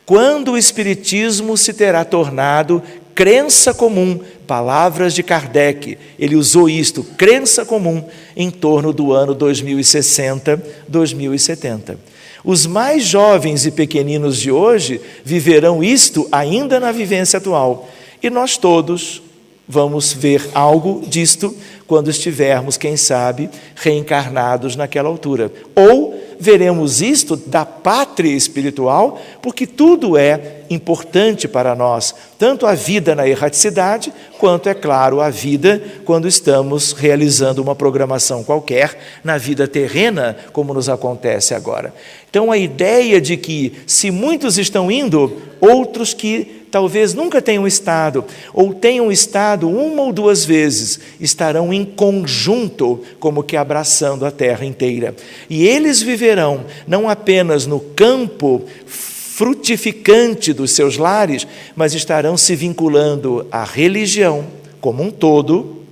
quando o Espiritismo se terá tornado crença comum. Palavras de Kardec, ele usou isto, crença comum, em torno do ano 2060, 2070. Os mais jovens e pequeninos de hoje viverão isto ainda na vivência atual. E nós todos vamos ver algo disto quando estivermos, quem sabe, reencarnados naquela altura. Ou veremos isto da pátria espiritual, porque tudo é importante para nós, tanto a vida na erraticidade, quanto, é claro, a vida quando estamos realizando uma programação qualquer na vida terrena, como nos acontece agora. Então, a ideia de que, se muitos estão indo, outros que talvez nunca tenham estado, ou tenham estado uma ou duas vezes, estarão em conjunto, como que abraçando a terra inteira. E eles viverão não apenas no campo frutificante dos seus lares, mas estarão se vinculando à religião como um todo,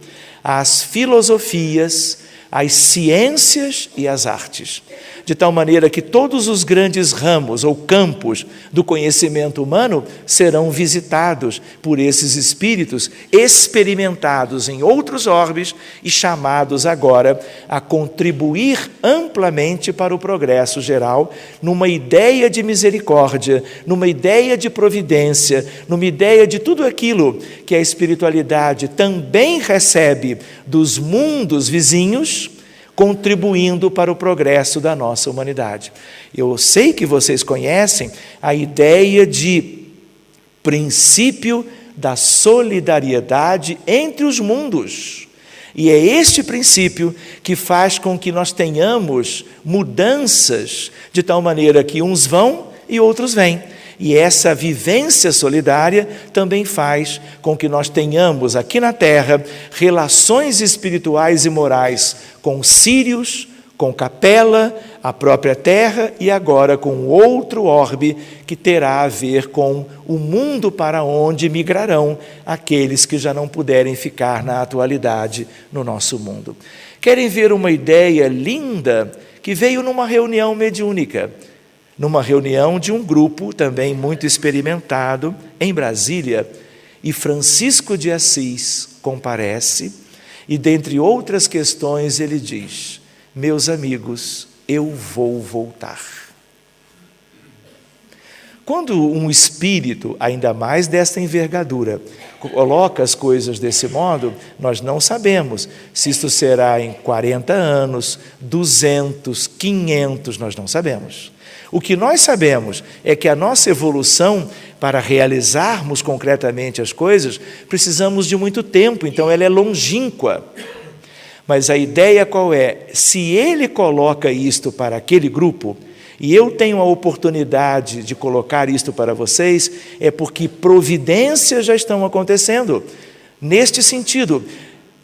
às filosofias, às ciências e às artes. De tal maneira que todos os grandes ramos ou campos do conhecimento humano serão visitados por esses espíritos experimentados em outros orbes e chamados agora a contribuir amplamente para o progresso geral, numa ideia de misericórdia, numa ideia de providência, numa ideia de tudo aquilo que a espiritualidade também recebe dos mundos vizinhos, contribuindo para o progresso da nossa humanidade. Eu sei que vocês conhecem a ideia de princípio da solidariedade entre os mundos. E é este princípio que faz com que nós tenhamos mudanças, de tal maneira que uns vão e outros vêm. E essa vivência solidária também faz com que nós tenhamos aqui na Terra relações espirituais e morais com Sírios, com Capela, a própria Terra e agora com outro orbe que terá a ver com o mundo para onde migrarão aqueles que já não puderem ficar na atualidade no nosso mundo. Querem ver uma ideia linda que veio numa reunião mediúnica? Numa reunião de um grupo também muito experimentado em Brasília, e Francisco de Assis comparece e, dentre outras questões, ele diz: meus amigos, eu vou voltar. Quando um espírito, ainda mais desta envergadura, coloca as coisas desse modo, nós não sabemos se isto será em 40 anos, 200, 500, nós não sabemos. O que nós sabemos é que a nossa evolução, para realizarmos concretamente as coisas, precisamos de muito tempo, então ela é longínqua. Mas a ideia qual é? Se ele coloca isto para aquele grupo, e eu tenho a oportunidade de colocar isto para vocês, é porque providências já estão acontecendo. Neste sentido,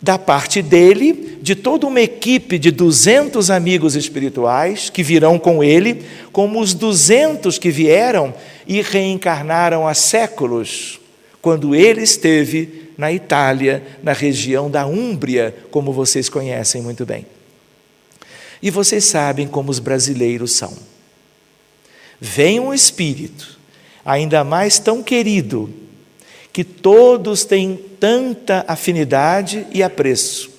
da parte dele, de toda uma equipe de 200 amigos espirituais que virão com ele, como os 200 que vieram e reencarnaram há séculos, quando ele esteve na Itália, na região da Úmbria, como vocês conhecem muito bem. E vocês sabem como os brasileiros são. Vem um espírito, ainda mais tão querido, que todos têm tanta afinidade e apreço.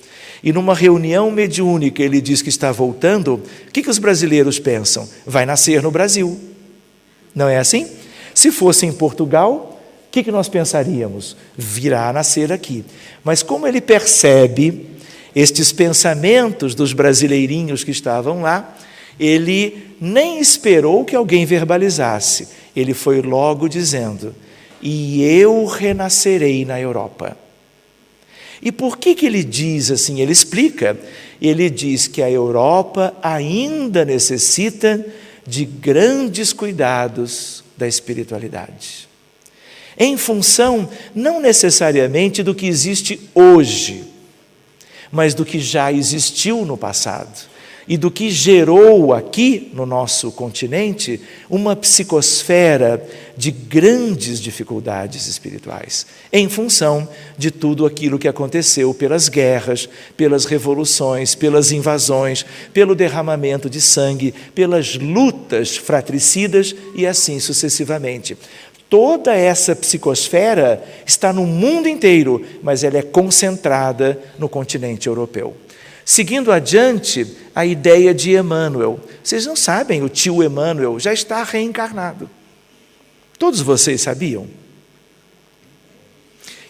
E numa reunião mediúnica ele diz que está voltando, o que os brasileiros pensam? Vai nascer no Brasil. Não é assim? Se fosse em Portugal, o que nós pensaríamos? Virá a nascer aqui. Mas como ele percebe estes pensamentos dos brasileirinhos que estavam lá, ele nem esperou que alguém verbalizasse. Ele foi logo dizendo: e eu renascerei na Europa. E por que ele diz assim? Ele explica. Ele diz que a Europa ainda necessita de grandes cuidados da espiritualidade. Em função, não necessariamente do que existe hoje, mas do que já existiu no passado. E do que gerou aqui no nosso continente uma psicosfera de grandes dificuldades espirituais, em função de tudo aquilo que aconteceu pelas guerras, pelas revoluções, pelas invasões, pelo derramamento de sangue, pelas lutas fratricidas e assim sucessivamente. Toda essa psicosfera está no mundo inteiro, mas ela é concentrada no continente europeu. Seguindo adiante, a ideia de Emmanuel. Vocês não sabem, o tio Emmanuel já está reencarnado. Todos vocês sabiam?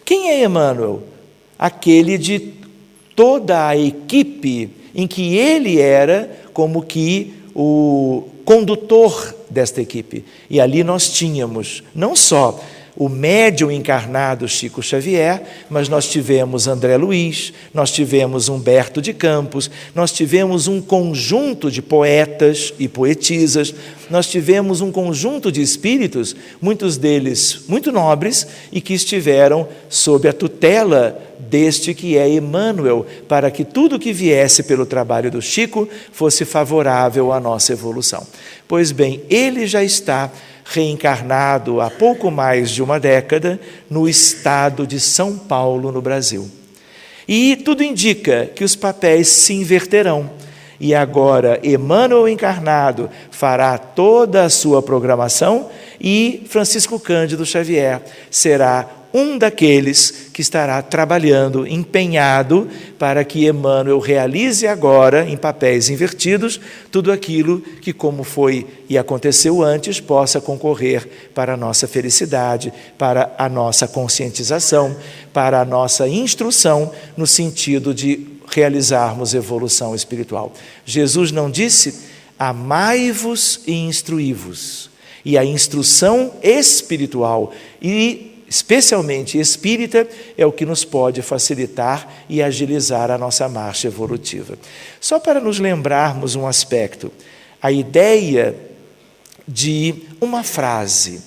Quem é Emmanuel? Aquele de toda a equipe em que ele era como que o condutor desta equipe. E ali nós tínhamos não só o médium encarnado Chico Xavier, mas nós tivemos André Luiz, nós tivemos Humberto de Campos, nós tivemos um conjunto de poetas e poetisas, nós tivemos um conjunto de espíritos, muitos deles muito nobres, e que estiveram sob a tutela deste que é Emmanuel, para que tudo que viesse pelo trabalho do Chico fosse favorável à nossa evolução. Pois bem, ele já está reencarnado há pouco mais de uma década no estado de São Paulo, no Brasil. E tudo indica que os papéis se inverterão. E agora Emmanuel encarnado fará toda a sua programação e Francisco Cândido Xavier será um daqueles que estará trabalhando, empenhado, para que Emmanuel realize agora, em papéis invertidos, tudo aquilo que, como foi e aconteceu antes, possa concorrer para a nossa felicidade, para a nossa conscientização, para a nossa instrução, no sentido de realizarmos evolução espiritual. Jesus não disse: amai-vos e instruí-vos. E a instrução espiritual e especialmente espírita, é o que nos pode facilitar e agilizar a nossa marcha evolutiva. Só para nos lembrarmos um aspecto, a ideia de uma frase.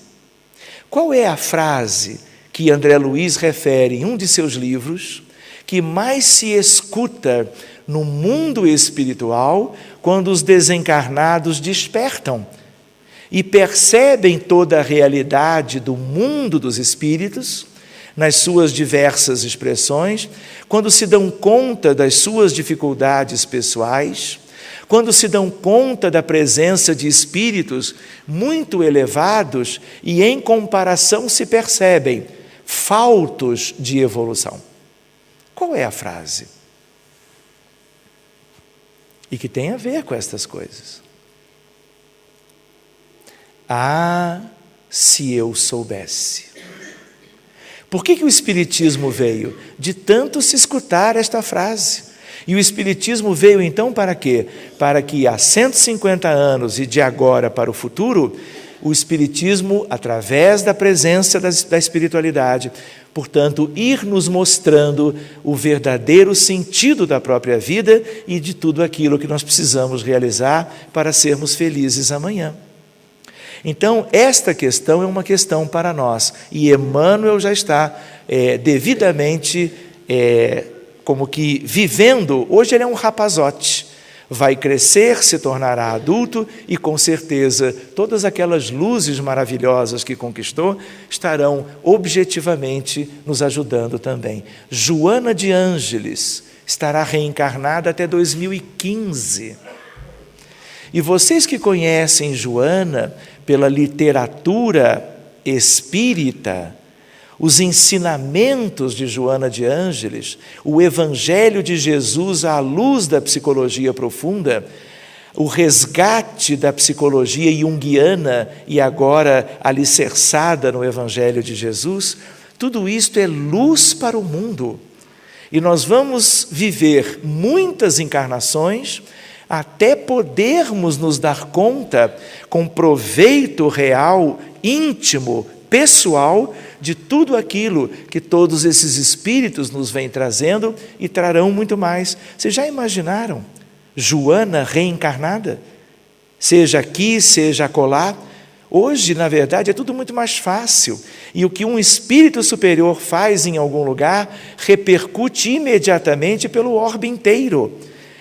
Qual é a frase que André Luiz refere em um de seus livros, que mais se escuta no mundo espiritual quando os desencarnados despertam e percebem toda a realidade do mundo dos espíritos, nas suas diversas expressões, quando se dão conta das suas dificuldades pessoais, quando se dão conta da presença de espíritos muito elevados e, em comparação, se percebem faltos de evolução. Qual é a frase? E que tem a ver com estas coisas. Ah, se eu soubesse. Por que o Espiritismo veio? De tanto se escutar esta frase. E o Espiritismo veio então para quê? Para que há 150 anos e de agora para o futuro, o Espiritismo, através da presença da espiritualidade, portanto, ir nos mostrando o verdadeiro sentido da própria vida e de tudo aquilo que nós precisamos realizar para sermos felizes amanhã. Então, esta questão é uma questão para nós, e Emmanuel já está devidamente como que vivendo, hoje ele é um rapazote, vai crescer, se tornará adulto e com certeza todas aquelas luzes maravilhosas que conquistou estarão objetivamente nos ajudando também. Joana de Ângeles estará reencarnada até 2015. E vocês que conhecem Joana pela literatura espírita, os ensinamentos de Joana de Ângeles, o Evangelho de Jesus à luz da psicologia profunda, o resgate da psicologia junguiana e agora alicerçada no Evangelho de Jesus, tudo isto é luz para o mundo. E nós vamos viver muitas encarnações até podermos nos dar conta, com proveito real, íntimo, pessoal, de tudo aquilo que todos esses espíritos nos vêm trazendo e trarão muito mais. Vocês já imaginaram Joana reencarnada? Seja aqui, seja acolá. Hoje, na verdade, é tudo muito mais fácil. E o que um espírito superior faz em algum lugar repercute imediatamente pelo orbe inteiro.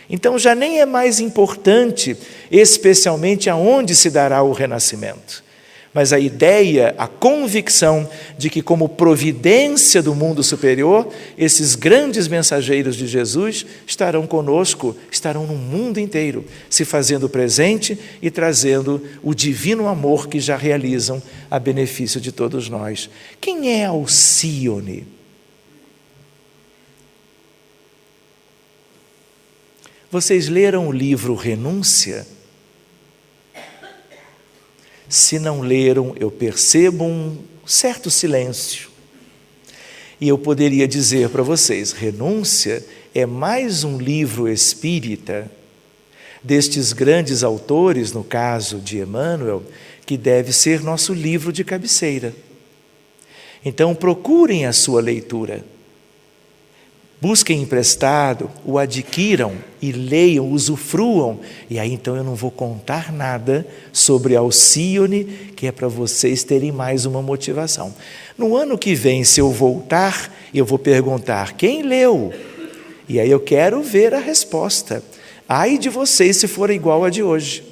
Então já nem é mais importante, especialmente aonde se dará o renascimento. Mas a ideia, a convicção de que, como providência do mundo superior, esses grandes mensageiros de Jesus estarão conosco, estarão no mundo inteiro, se fazendo presente e trazendo o divino amor que já realizam a benefício de todos nós. Quem é Alcíone? Vocês leram o livro Renúncia? Se não leram, eu percebo um certo silêncio. E eu poderia dizer para vocês, Renúncia é mais um livro espírita destes grandes autores, no caso de Emmanuel, que deve ser nosso livro de cabeceira. Então procurem a sua leitura. Busquem emprestado, o adquiram e leiam, usufruam. E aí então eu não vou contar nada sobre Alcíone, que é para vocês terem mais uma motivação. No ano que vem, se eu voltar, eu vou perguntar, quem leu? E aí eu quero ver a resposta. Ai de vocês se for igual a de hoje.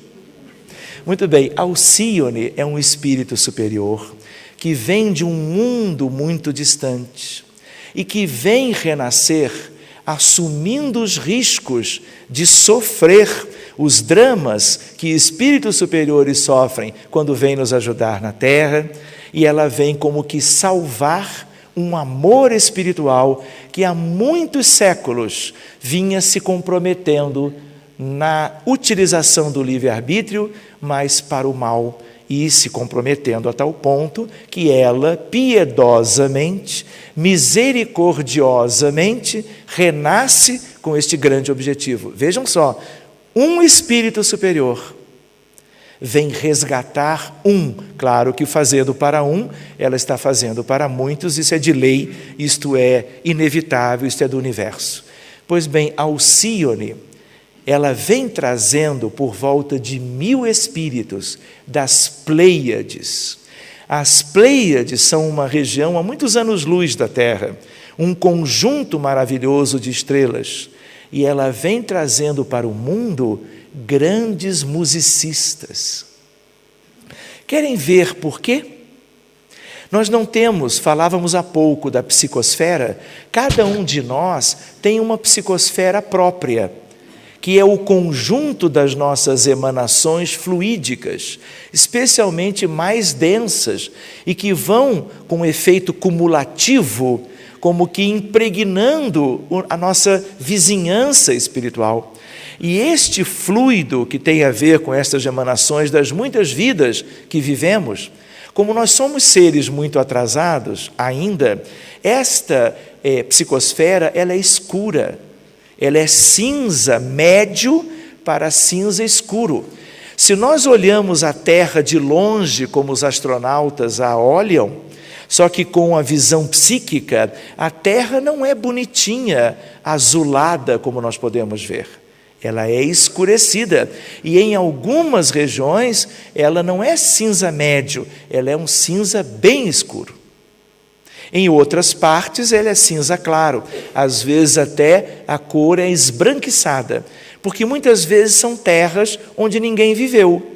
Muito bem, Alcíone é um espírito superior, que vem de um mundo muito distante, e que vem renascer assumindo os riscos de sofrer os dramas que espíritos superiores sofrem quando vêm nos ajudar na Terra, e ela vem como que salvar um amor espiritual que há muitos séculos vinha se comprometendo na utilização do livre-arbítrio, mas para o mal, e se comprometendo a tal ponto que ela, piedosamente, misericordiosamente, renasce com este grande objetivo. Vejam só, um espírito superior vem resgatar um. Claro que fazendo para um, ela está fazendo para muitos, isso é de lei, isto é inevitável, isto é do universo. Pois bem, Alcíone, ela vem trazendo por volta de 1000 espíritos das Pleiades. As Pleiades são uma região a muitos anos-luz da Terra, um conjunto maravilhoso de estrelas, e ela vem trazendo para o mundo grandes musicistas. Querem ver por quê? Nós não temos, falávamos há pouco da psicosfera, cada um de nós tem uma psicosfera própria, que é o conjunto das nossas emanações fluídicas, especialmente mais densas, e que vão com efeito cumulativo, como que impregnando a nossa vizinhança espiritual. E este fluido que tem a ver com estas emanações das muitas vidas que vivemos, como nós somos seres muito atrasados ainda, esta psicosfera ela é escura. Ela é cinza médio para cinza escuro. Se nós olhamos a Terra de longe, como os astronautas a olham, só que com a visão psíquica, a Terra não é bonitinha, azulada, como nós podemos ver. Ela é escurecida. E em algumas regiões, ela não é cinza médio, ela é um cinza bem escuro. Em outras partes, ele é cinza claro, às vezes até a cor é esbranquiçada, porque muitas vezes são terras onde ninguém viveu.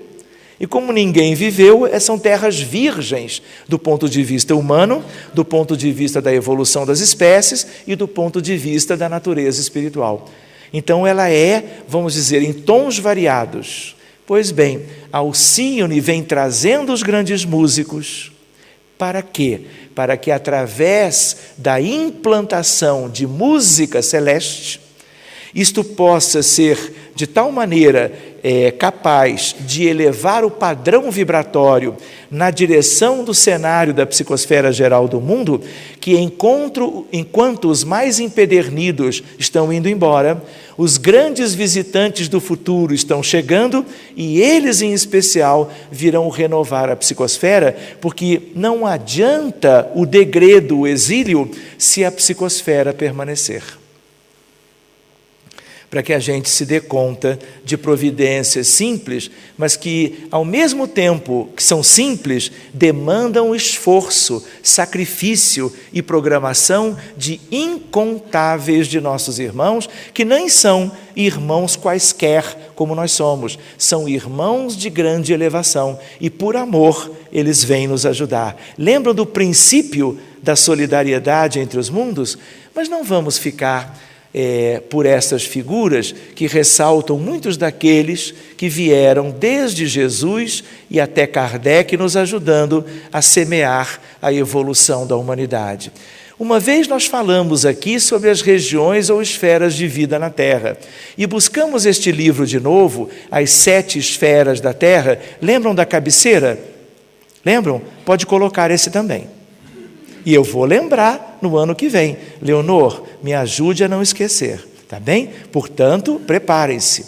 E como ninguém viveu, são terras virgens do ponto de vista humano, do ponto de vista da evolução das espécies e do ponto de vista da natureza espiritual. Então ela é, vamos dizer, em tons variados. Pois bem, Alcione vem trazendo os grandes músicos. Para quê? Para que através da implantação de música celeste, isto possa ser de tal maneira capaz de elevar o padrão vibratório na direção do cenário da psicosfera geral do mundo, que enquanto os mais empedernidos estão indo embora, os grandes visitantes do futuro estão chegando e eles, em especial, virão renovar a psicosfera, porque não adianta o degredo, o exílio, se a psicosfera permanecer. Para que a gente se dê conta de providências simples, mas que, ao mesmo tempo que são simples, demandam esforço, sacrifício e programação de incontáveis de nossos irmãos, que nem são irmãos quaisquer como nós somos, são irmãos de grande elevação e, por amor, eles vêm nos ajudar. Lembram do princípio da solidariedade entre os mundos? Mas não vamos ficar por essas figuras que ressaltam muitos daqueles que vieram desde Jesus e até Kardec nos ajudando a semear a evolução da humanidade. Uma vez nós falamos aqui sobre as regiões ou esferas de vida na Terra e buscamos este livro de novo, As 7 Esferas da Terra. Lembram da cabeceira? Lembram? Pode colocar esse também. E eu vou lembrar no ano que vem. Leonor, me ajude a não esquecer, tá bem? Portanto, preparem-se.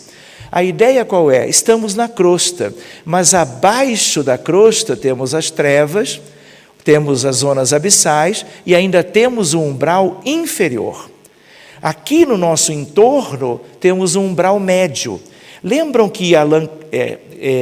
A ideia qual é? Estamos na crosta, mas abaixo da crosta temos as trevas, temos as zonas abissais e ainda temos um umbral inferior. Aqui no nosso entorno temos um umbral médio. Lembram que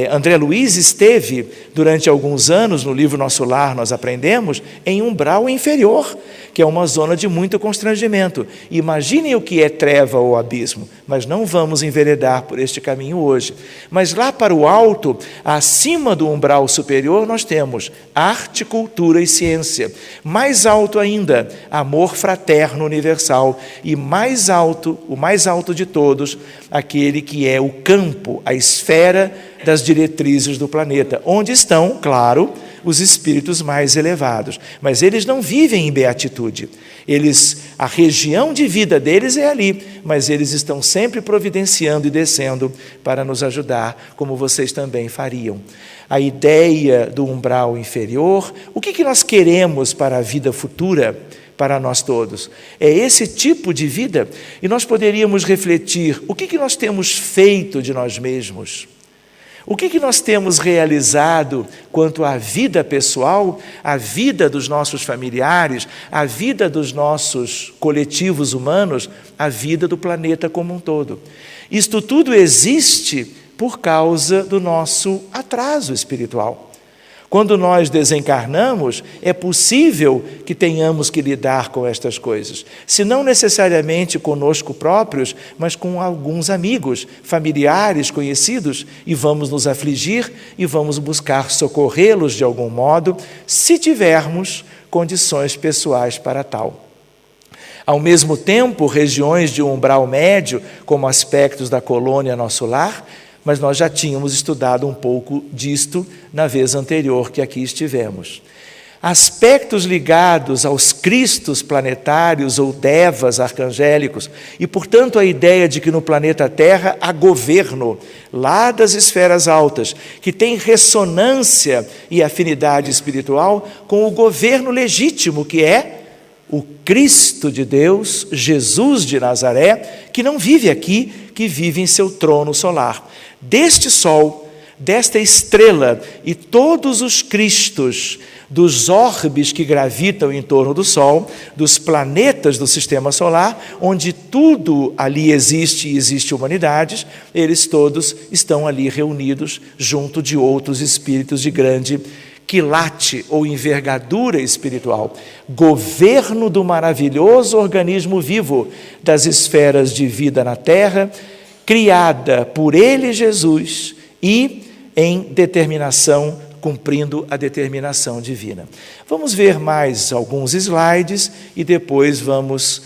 André Luiz esteve durante alguns anos, no livro Nosso Lar nós aprendemos, em umbral inferior, que é uma zona de muito constrangimento. Imaginem o que é treva ou abismo, mas não vamos enveredar por este caminho hoje. Mas lá para o alto, acima do umbral superior, nós temos arte, cultura e ciência. Mais alto ainda, amor fraterno universal. E mais alto, o mais alto de todos, aquele que é o campo, a esfera das diretrizes do planeta, onde estão, claro, os espíritos mais elevados. Mas eles não vivem em beatitude. A região de vida deles é ali, mas eles estão sempre providenciando e descendo para nos ajudar, como vocês também fariam. A ideia do umbral inferior, o que nós queremos para a vida futura, para nós todos? É esse tipo de vida, e nós poderíamos refletir, o que nós temos feito de nós mesmos? O que nós temos realizado quanto à vida pessoal, à vida dos nossos familiares, à vida dos nossos coletivos humanos, à vida do planeta como um todo? Isto tudo existe por causa do nosso atraso espiritual. Quando nós desencarnamos, é possível que tenhamos que lidar com estas coisas, se não necessariamente conosco próprios, mas com alguns amigos, familiares, conhecidos, e vamos nos afligir e vamos buscar socorrê-los de algum modo, se tivermos condições pessoais para tal. Ao mesmo tempo, regiões de umbral médio, como aspectos da colônia Nosso Lar, mas nós já tínhamos estudado um pouco disto na vez anterior que aqui estivemos. Aspectos ligados aos cristos planetários ou devas arcangélicos e, portanto, a ideia de que no planeta Terra há governo, lá das esferas altas, que tem ressonância e afinidade espiritual com o governo legítimo, que é o Cristo de Deus, Jesus de Nazaré, que não vive aqui, que vive em seu trono solar. Deste sol, desta estrela e todos os cristos dos orbes que gravitam em torno do Sol, dos planetas do Sistema Solar, onde tudo ali existe e existe humanidades, eles todos estão ali reunidos junto de outros espíritos de grande quilate ou envergadura espiritual, governo do maravilhoso organismo vivo das esferas de vida na terra, criada por Ele, Jesus, e em determinação, cumprindo a determinação divina. Vamos ver mais alguns slides e depois vamos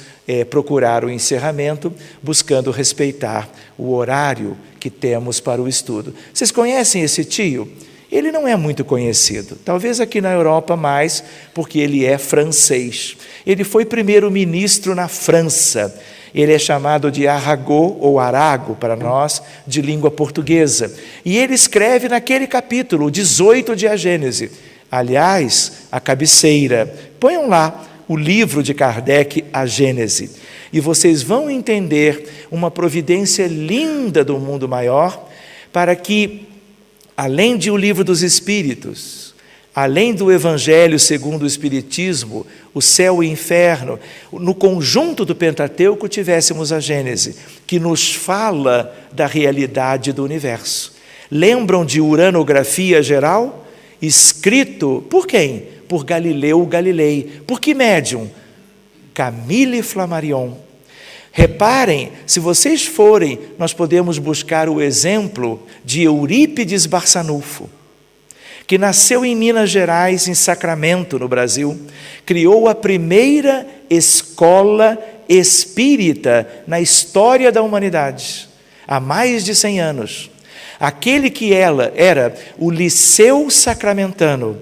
procurar o encerramento, buscando respeitar o horário que temos para o estudo. Vocês conhecem esse tio? Ele não é muito conhecido, talvez aqui na Europa mais, porque ele é francês. Ele foi primeiro-ministro na França. Ele é chamado de Arago ou Arago para nós, de língua portuguesa. E ele escreve naquele capítulo 18 de A Gênese. Aliás, a cabeceira. Ponham lá o livro de Kardec, A Gênese. E vocês vão entender uma providência linda do mundo maior, para que, além de o livro dos Espíritos, além do Evangelho segundo o Espiritismo, o céu e o inferno, no conjunto do Pentateuco tivéssemos a Gênese, que nos fala da realidade do universo. Lembram de Uranografia Geral? Escrito por quem? Por Galileu Galilei. Por que médium? Camille Flammarion. Reparem, se vocês forem, nós podemos buscar o exemplo de Eurípides Barçanufo, que nasceu em Minas Gerais, em Sacramento, no Brasil, criou a primeira escola espírita na história da humanidade, há mais de 100 anos. Aquele que ela era o Liceu Sacramentano,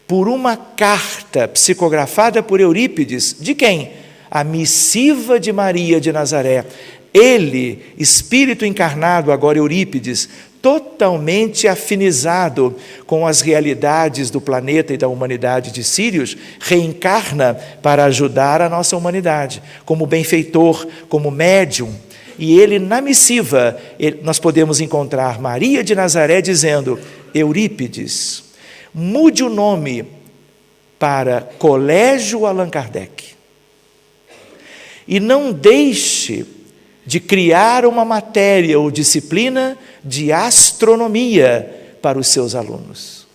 por uma carta psicografada por Eurípides, de quem? A missiva de Maria de Nazaré. Ele, espírito encarnado, agora Eurípides, totalmente afinizado com as realidades do planeta e da humanidade de Sírios, reencarna para ajudar a nossa humanidade, como benfeitor, como médium. E ele, na missiva, nós podemos encontrar Maria de Nazaré dizendo: Eurípides, mude o nome para Colégio Allan Kardec. E não deixe de criar uma matéria ou disciplina de astronomia para os seus alunos,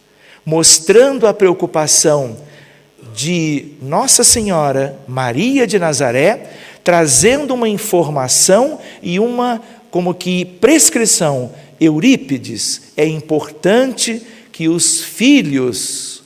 mostrando a preocupação de Nossa Senhora Maria de Nazaré, trazendo uma informação e uma, como que, prescrição. Eurípides, é importante que os filhos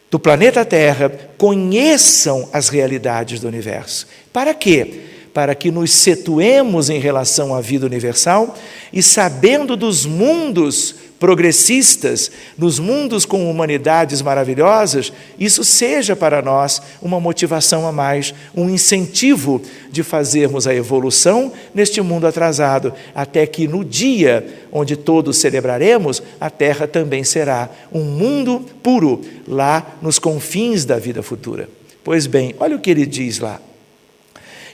do planeta Terra conheçam as realidades do universo. Para quê? Para que nos situemos em relação à vida universal e, sabendo dos mundos progressistas, nos mundos com humanidades maravilhosas, isso seja para nós uma motivação a mais, um incentivo de fazermos a evolução neste mundo atrasado, até que no dia onde todos celebraremos, a Terra também será um mundo puro, lá nos confins da vida futura. Pois bem, olha o que ele diz lá.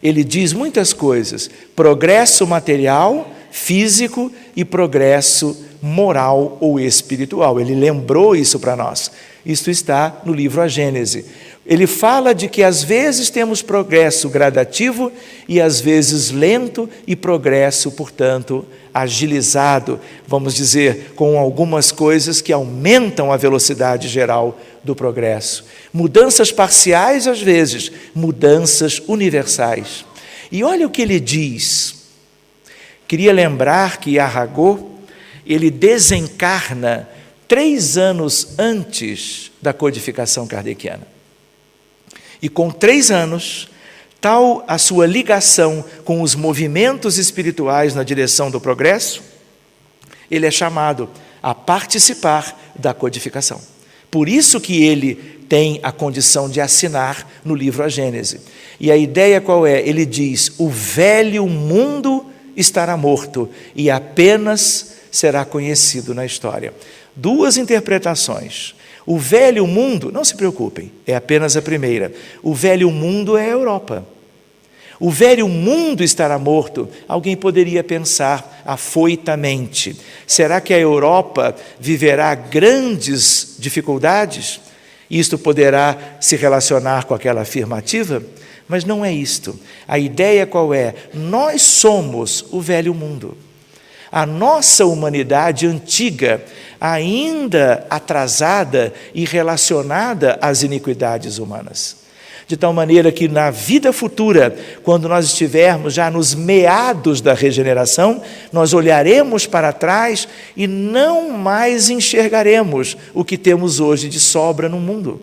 Ele diz muitas coisas: progresso material, físico e progresso moral ou espiritual. Ele lembrou isso para nós. Isto está no livro A Gênese. Ele fala de que às vezes temos progresso gradativo e às vezes lento e progresso, portanto, agilizado, vamos dizer, com algumas coisas que aumentam a velocidade geral do progresso. Mudanças parciais às vezes, mudanças universais. E olha o que ele diz. Queria lembrar que Arago, ele desencarna 3 anos antes da codificação kardeciana. E com 3 anos, tal a sua ligação com os movimentos espirituais na direção do progresso, ele é chamado a participar da codificação. Por isso que ele tem a condição de assinar no livro A Gênese. E a ideia qual é? Ele diz: o velho mundo estará morto e apenas será conhecido na história. 2 interpretações. O velho mundo, não se preocupem, é apenas a primeira. O velho mundo é a Europa. O velho mundo estará morto. Alguém poderia pensar afoitamente: será que a Europa viverá grandes dificuldades? Isto poderá se relacionar com aquela afirmativa? Mas não é isto. A ideia qual é? Nós somos o velho mundo. a nossa humanidade antiga, ainda atrasada e relacionada às iniquidades humanas. De tal maneira que na vida futura, quando nós estivermos já nos meados da regeneração, nós olharemos para trás e não mais enxergaremos o que temos hoje de sobra no mundo,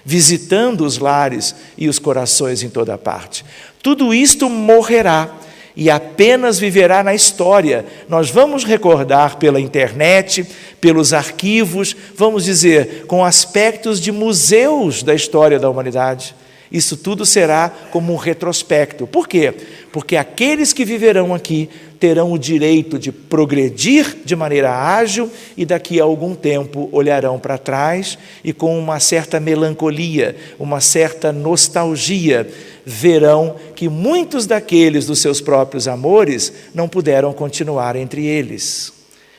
visitando os lares e os corações em toda parte. Tudo isto morrerá e apenas viverá na história. Nós vamos recordar pela internet, pelos arquivos, vamos dizer, com aspectos de museus da história da humanidade. Isso tudo será como um retrospecto. Por quê? Porque aqueles que viverão aqui terão o direito de progredir de maneira ágil e daqui a algum tempo olharão para trás e com uma certa melancolia, uma certa nostalgia, verão que muitos daqueles dos seus próprios amores não puderam continuar entre eles,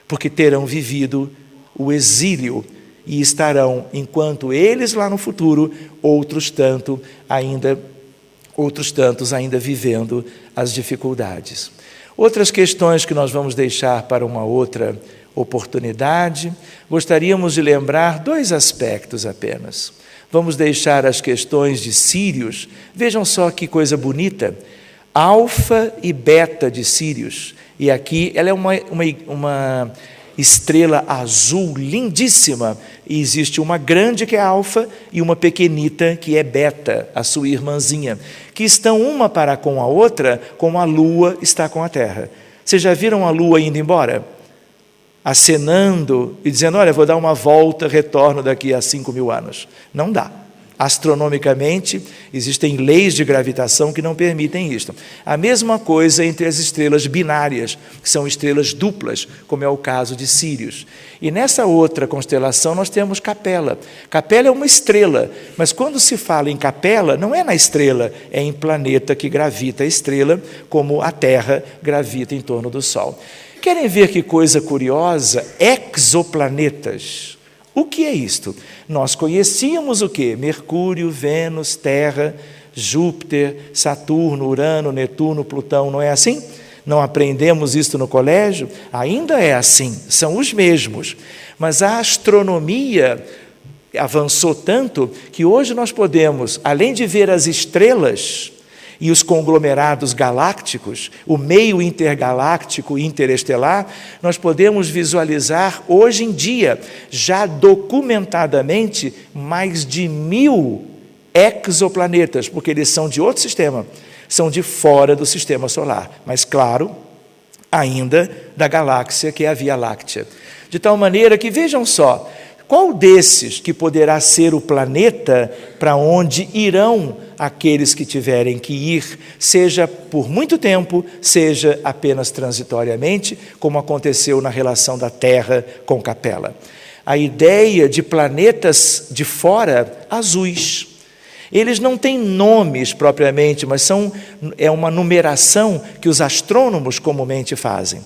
porque terão vivido o exílio e estarão, enquanto eles lá no futuro, outros tantos ainda vivendo as dificuldades. Outras questões que nós vamos deixar para uma outra oportunidade, gostaríamos de lembrar 2 aspectos apenas. Vamos deixar as questões de Sírios. Vejam só que coisa bonita. Alfa e beta de Sírios. E aqui ela é uma estrela azul lindíssima. E existe uma grande que é alfa e uma pequenita que é beta, a sua irmãzinha, que estão uma para com a outra, como a lua está com a terra. Vocês já viram a lua indo embora? Acenando e dizendo, olha, vou dar uma volta, retorno daqui a 5.000 anos. Não dá. Astronomicamente, existem leis de gravitação que não permitem isto. A mesma coisa entre as estrelas binárias, que são estrelas duplas, como é o caso de Sírios. E nessa outra constelação nós temos Capela. Capela é uma estrela, mas quando se fala em Capela, não é na estrela, é em planeta que gravita a estrela, como a Terra gravita em torno do Sol. Querem ver que coisa curiosa? Exoplanetas. O que é isto? Nós conhecíamos o quê? Mercúrio, Vênus, Terra, Júpiter, Saturno, Urano, Netuno, Plutão, não é assim? Não aprendemos isso no colégio? Ainda é assim, são os mesmos. Mas a astronomia avançou tanto que hoje nós podemos, além de ver as estrelas e os conglomerados galácticos, o meio intergaláctico e interestelar, nós podemos visualizar hoje em dia, já documentadamente, mais de 1.000 exoplanetas, porque eles são de outro sistema, são de fora do sistema solar, mas claro, ainda da galáxia que é a Via Láctea. De tal maneira que, vejam só, qual desses que poderá ser o planeta para onde irão aqueles que tiverem que ir, seja por muito tempo, seja apenas transitoriamente, como aconteceu na relação da Terra com Capela? A ideia de planetas de fora azuis. Eles não têm nomes propriamente, mas é uma numeração que os astrônomos comumente fazem.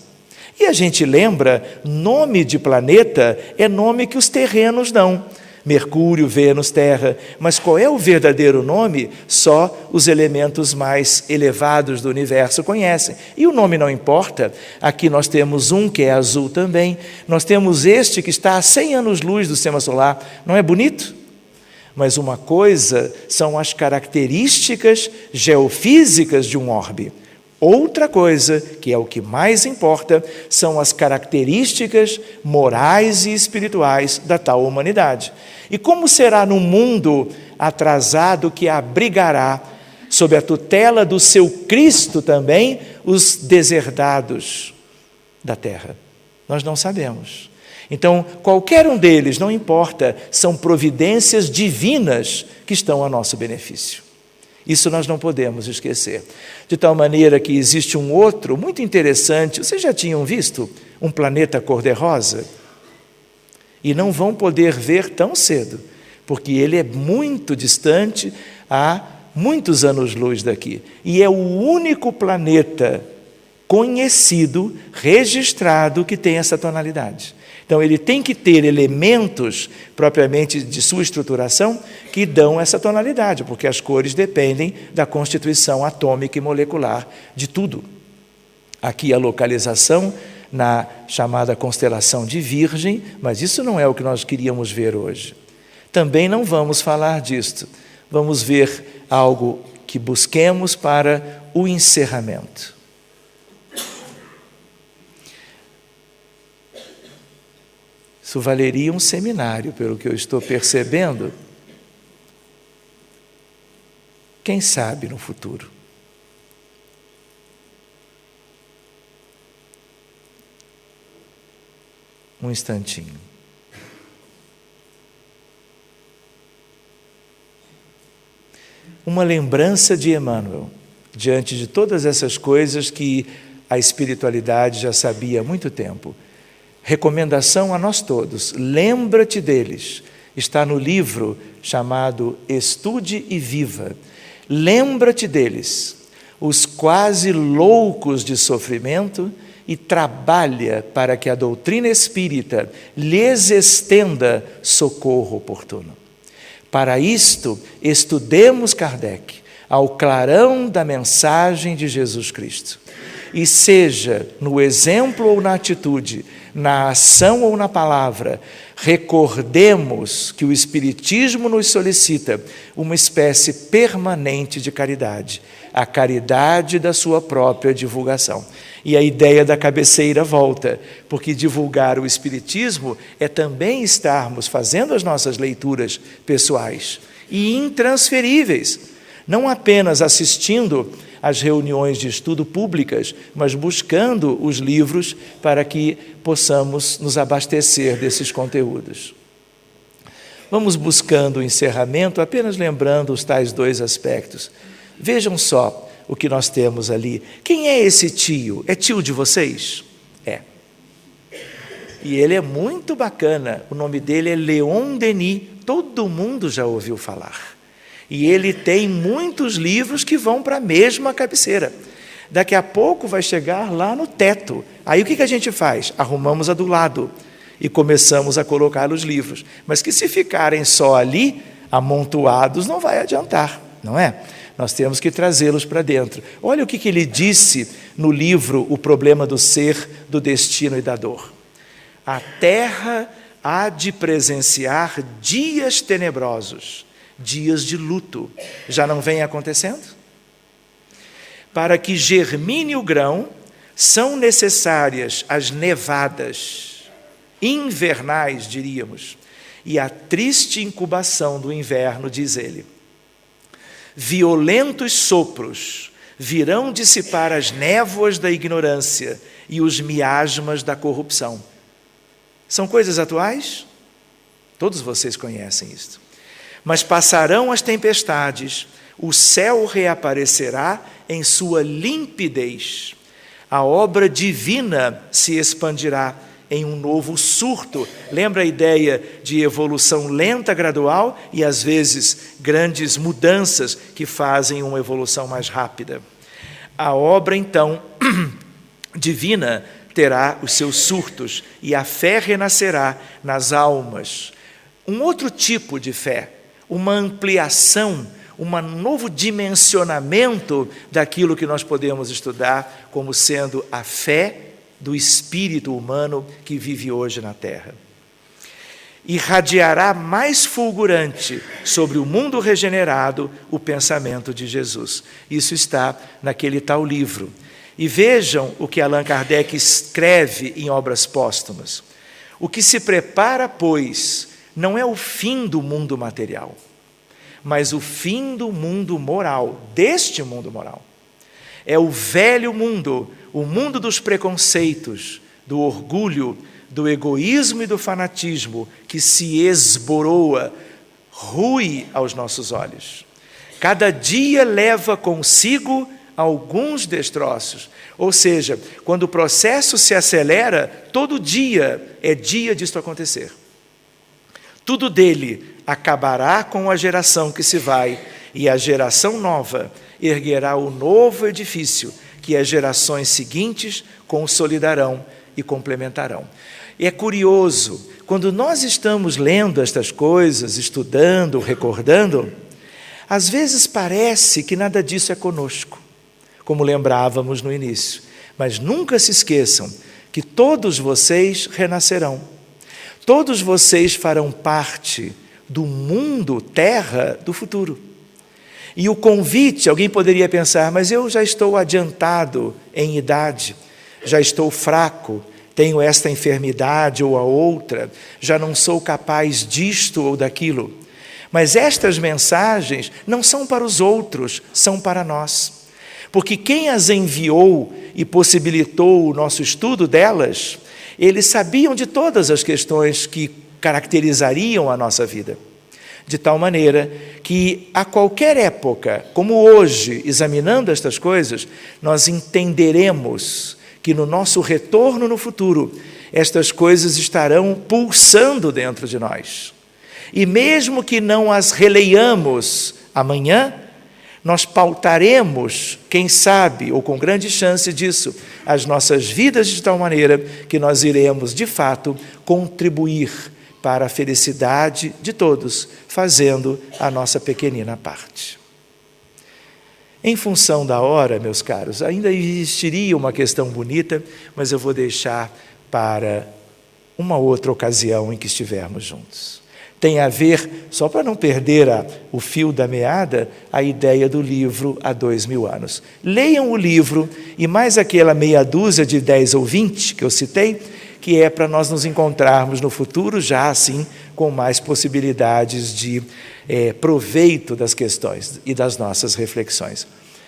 E a gente lembra, nome de planeta é nome que os terrenos dão. Mercúrio, Vênus, Terra. Mas qual é o verdadeiro nome? Só os elementos mais elevados do universo conhecem. E o nome não importa. Aqui nós temos um que é azul também. Nós temos este que está a 100 anos-luz do sistema solar. Não é bonito? Mas uma coisa são as características geofísicas de um orbe. Outra coisa, que é o que mais importa, são as características morais e espirituais da tal humanidade. E como será no mundo atrasado que abrigará, sob a tutela do seu Cristo também, os deserdados da terra? Nós não sabemos. Então, qualquer um deles, não importa, são providências divinas que estão a nosso benefício. Isso nós não podemos esquecer. De tal maneira que existe um outro muito interessante. Vocês já tinham visto um planeta cor-de-rosa? E não vão poder ver tão cedo, porque ele é muito distante, há muitos anos-luz daqui. E é o único planeta conhecido, registrado, que tem essa tonalidade. Então, ele tem que ter elementos, propriamente de sua estruturação, que dão essa tonalidade, porque as cores dependem da constituição atômica e molecular de tudo. Aqui a localização na chamada constelação de Virgem, mas isso não é o que nós queríamos ver hoje. Também não vamos falar disto. Vamos ver algo que busquemos para o encerramento. Isso valeria um seminário, pelo que eu estou percebendo. Quem sabe no futuro? Um instantinho. Uma lembrança de Emmanuel, diante de todas essas coisas que a espiritualidade já sabia há muito tempo. Recomendação a nós todos, lembra-te deles. Está no livro chamado Estude e Viva. Lembra-te deles, os quase loucos de sofrimento, e trabalha para que a doutrina espírita lhes estenda socorro oportuno. Para isto, estudemos Kardec, ao clarão da mensagem de Jesus Cristo. E seja no exemplo ou na atitude, na ação ou na palavra, recordemos que o Espiritismo nos solicita uma espécie permanente de caridade, a caridade da sua própria divulgação. E a ideia da cabeceira volta, porque divulgar o Espiritismo é também estarmos fazendo as nossas leituras pessoais e intransferíveis, não apenas assistindo às reuniões de estudo públicas, mas buscando os livros para que possamos nos abastecer desses conteúdos. Vamos buscando o encerramento, apenas lembrando os tais dois aspectos. Vejam só o que nós temos ali. Quem é esse tio? É tio de vocês? É. E ele é muito bacana. O nome dele é Leon Denis. Todo mundo já ouviu falar. E ele tem muitos livros que vão para a mesma cabeceira. Daqui a pouco vai chegar lá no teto. Aí o que a gente faz? Arrumamos a do lado e começamos a colocar os livros. Mas que se ficarem só ali, amontoados, não vai adiantar, não é? Nós temos que trazê-los para dentro. Olha o que ele disse no livro O Problema do Ser, do Destino e da Dor. A Terra há de presenciar dias tenebrosos, dias de luto. Já não vem acontecendo? Para que germine o grão, são necessárias as nevadas, invernais, diríamos, e a triste incubação do inverno, diz ele. Violentos sopros virão dissipar as névoas da ignorância e os miasmas da corrupção. São coisas atuais? Todos vocês conhecem isto. Mas passarão as tempestades, o céu reaparecerá em sua limpidez. A obra divina se expandirá em um novo surto. Lembra a ideia de evolução lenta, gradual e, às vezes, grandes mudanças que fazem uma evolução mais rápida. A obra, então, divina terá os seus surtos e a fé renascerá nas almas. Um outro tipo de fé, uma ampliação, um novo dimensionamento daquilo que nós podemos estudar como sendo a fé do espírito humano que vive hoje na Terra. Irradiará mais fulgurante sobre o mundo regenerado o pensamento de Jesus. Isso está naquele tal livro. E vejam o que Allan Kardec escreve em obras póstumas. O que se prepara, pois, não é o fim do mundo material, mas o fim do mundo moral, deste mundo moral. É o velho mundo, o mundo dos preconceitos, do orgulho, do egoísmo e do fanatismo, que se esboroa, rui aos nossos olhos. Cada dia leva consigo alguns destroços. Ou seja, quando o processo se acelera, todo dia é dia disto acontecer. Tudo dele acabará com a geração que se vai, e a geração nova erguerá o novo edifício, que as gerações seguintes consolidarão e complementarão. E é curioso, quando nós estamos lendo estas coisas, estudando, recordando, às vezes parece que nada disso é conosco, como lembrávamos no início. Mas nunca se esqueçam que todos vocês renascerão. Todos vocês farão parte do mundo, terra do futuro. E o convite, alguém poderia pensar, mas eu já estou adiantado em idade, já estou fraco, tenho esta enfermidade ou a outra, já não sou capaz disto ou daquilo. Mas estas mensagens não são para os outros, são para nós. Porque quem as enviou e possibilitou o nosso estudo delas, eles sabiam de todas as questões que caracterizariam a nossa vida. De tal maneira que a qualquer época, como hoje, examinando estas coisas, nós entenderemos que no nosso retorno no futuro, estas coisas estarão pulsando dentro de nós. E mesmo que não as releiamos amanhã, nós pautaremos, quem sabe, ou com grande chance disso, as nossas vidas de tal maneira que nós iremos, de fato, contribuir para a felicidade de todos, fazendo a nossa pequenina parte. Em função da hora, meus caros, ainda existiria uma questão bonita, mas eu vou deixar para uma outra ocasião em que estivermos juntos. Tem a ver, só para não perder o fio da meada, a ideia do livro há 2000 anos. Leiam o livro e mais aquela meia dúzia de 10 ou 20 que eu citei, que é para nós nos encontrarmos no futuro já assim com mais possibilidades de proveito das questões e das nossas reflexões.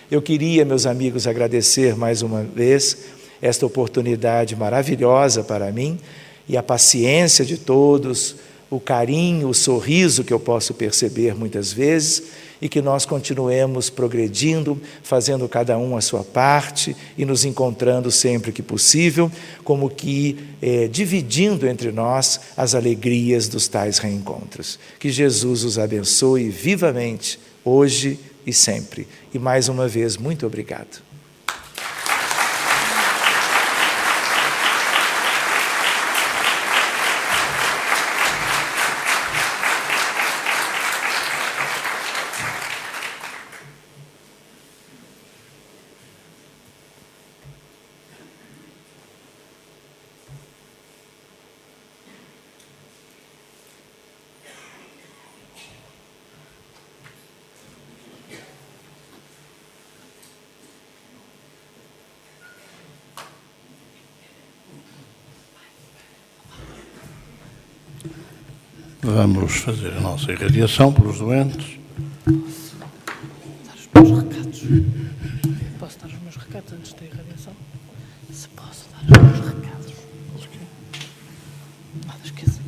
Eu queria, meus amigos, agradecer mais uma vez esta oportunidade maravilhosa para mim e a paciência de todos, o carinho, o sorriso que eu posso perceber muitas vezes e que nós continuemos progredindo, fazendo cada um a sua parte e nos encontrando sempre que possível, como que dividindo entre nós as alegrias dos tais reencontros. Que Jesus os abençoe vivamente, hoje e sempre. E mais uma vez, muito obrigado. Vamos fazer a nossa irradiação pelos doentes. Dar os meus recados. Posso dar os meus recados antes da irradiação? Se posso dar os meus recados. Nada, esqueça.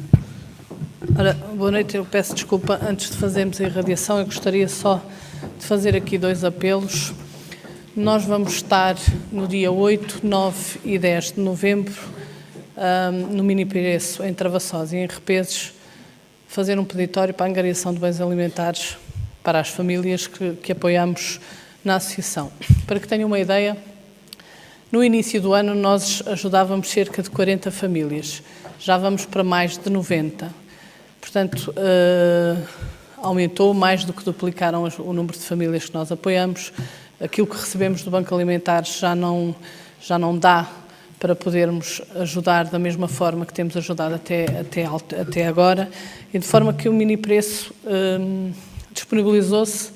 Ora, boa noite, eu peço desculpa. Antes de fazermos a irradiação, eu gostaria só de fazer aqui 2 apelos. Nós vamos estar no dia 8, 9 e 10 de novembro, no Mini Pireço, em Travassos e em Repeses, fazer um peditório para a angariação de bens alimentares para as famílias que apoiamos na associação. Para que tenham uma ideia, no início do ano nós ajudávamos cerca de 40 famílias, já vamos para mais de 90. Portanto, aumentou, mais do que duplicaram o número de famílias que nós apoiamos. Aquilo que recebemos do Banco Alimentar já não dá para podermos ajudar da mesma forma que temos ajudado até agora, e de forma que o Mini Preço disponibilizou-se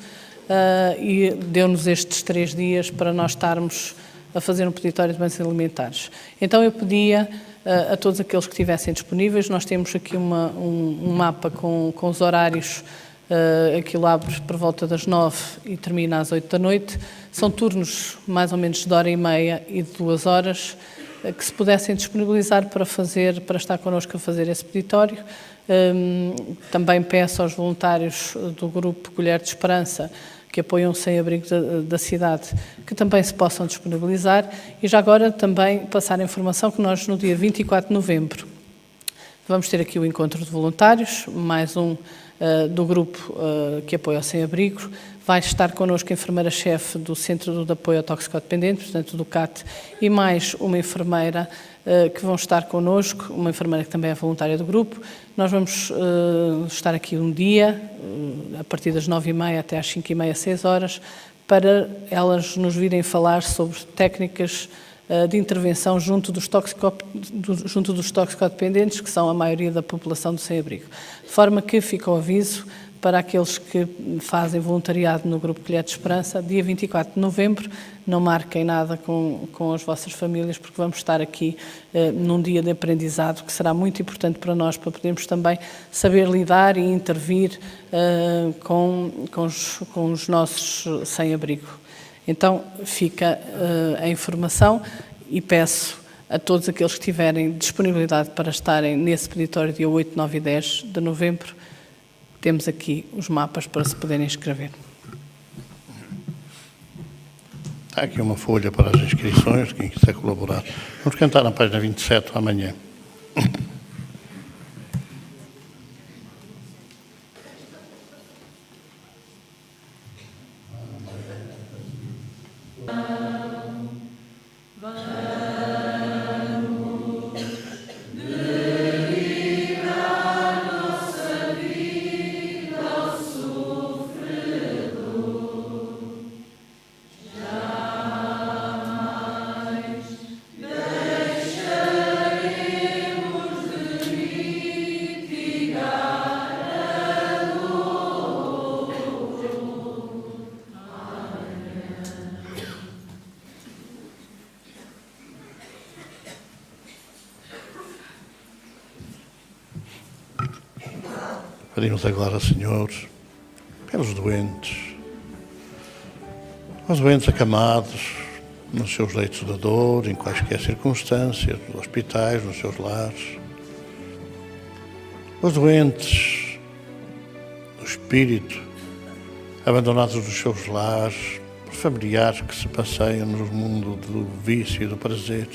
e deu-nos estes 3 dias para nós estarmos a fazer um peditório de bens alimentares. Então eu pedia a todos aqueles que estivessem disponíveis, nós temos aqui um mapa com os horários. Aquilo abre por volta das 9 e termina às 8 da noite. São turnos mais ou menos de 1h30 e de 2 horas, que se pudessem disponibilizar para estar connosco a fazer esse peditório. Também peço aos voluntários do grupo Colher de Esperança, que apoiam o sem-abrigo da cidade, que também se possam disponibilizar. E já agora também passar a informação que nós no dia 24 de novembro vamos ter aqui o encontro de voluntários, mais um do grupo que apoia o sem-abrigo. Vai estar connosco a enfermeira-chefe do Centro de Apoio ao Toxicodependente, portanto do CAT, e mais uma enfermeira que vão estar connosco, uma enfermeira que também é voluntária do grupo. Nós vamos estar aqui um dia, a partir das 9h30 até às 5h30, 6 horas, para elas nos virem falar sobre técnicas de intervenção junto dos toxicodependentes, que são a maioria da população do sem-abrigo. De forma que fica o aviso para aqueles que fazem voluntariado no Grupo Colher de Esperança, dia 24 de novembro, não marquem nada com as vossas famílias, porque vamos estar aqui num dia de aprendizado que será muito importante para nós, para podermos também saber lidar e intervir com os nossos sem-abrigo. Então, fica a informação e peço a todos aqueles que tiverem disponibilidade para estarem nesse peditório dia 8, 9 e 10 de novembro, temos aqui os mapas para se poderem inscrever. Há aqui uma folha para as inscrições, quem quiser colaborar. Vamos cantar na página 27 amanhã. Pedimos agora, Senhor, pelos doentes, os doentes acamados nos seus leitos de dor, em quaisquer circunstâncias, nos hospitais, nos seus lares, os doentes do espírito, abandonados dos seus lares, por familiares que se passeiam no mundo do vício e do prazer.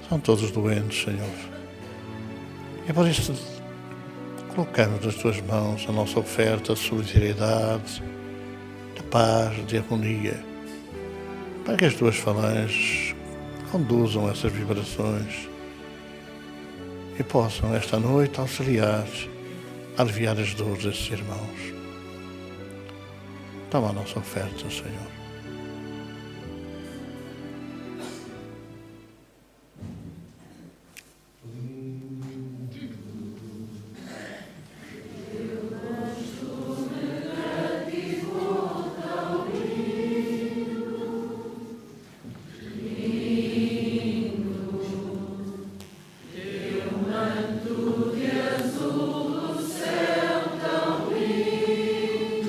São todos doentes, Senhor. E por isso colocamos nas tuas mãos a nossa oferta de solidariedade, de paz, de harmonia, para que as tuas falanges conduzam essas vibrações e possam esta noite auxiliar, aliviar as dores desses irmãos. Toma a nossa oferta, Senhor. Céu tão lindo,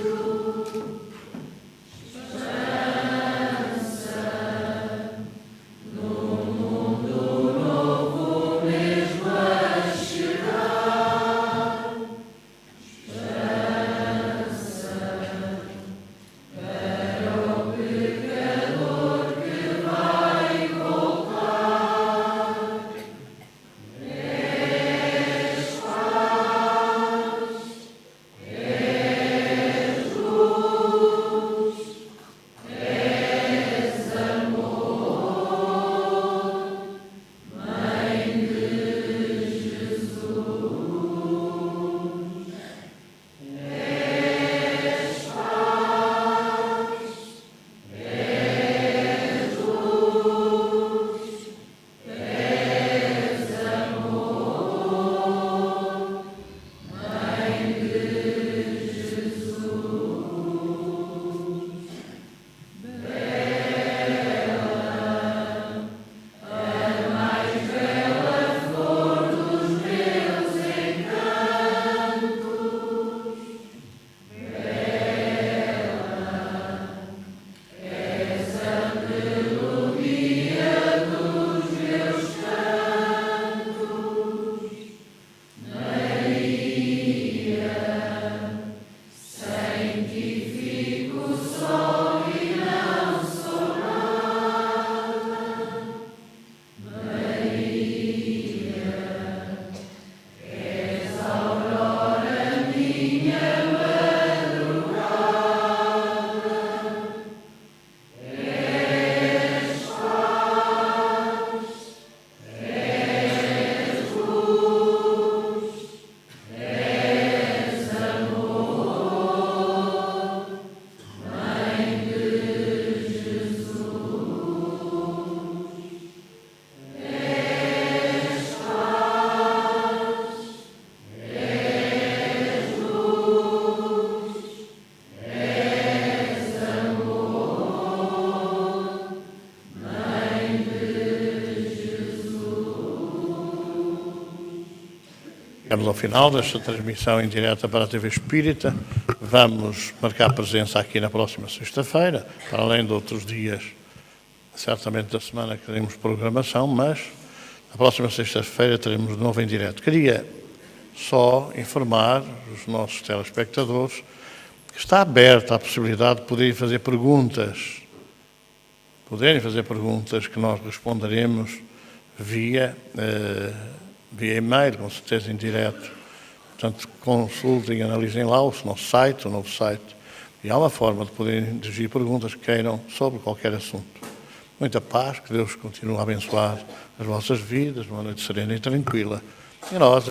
Chegamos ao final desta transmissão em direta para a TV Espírita. Vamos marcar presença aqui na próxima sexta-feira, para além de outros dias, certamente da semana que teremos programação, mas na próxima sexta-feira teremos de novo em direto. Queria só informar os nossos telespectadores que está aberta a possibilidade de poderem fazer perguntas que nós responderemos via e-mail, com certeza em direto. Portanto, consultem, analisem lá o nosso site, o novo site. E há uma forma de poderem dirigir perguntas que queiram sobre qualquer assunto. Muita paz, que Deus continue a abençoar as vossas vidas, uma noite serena e tranquila. E nós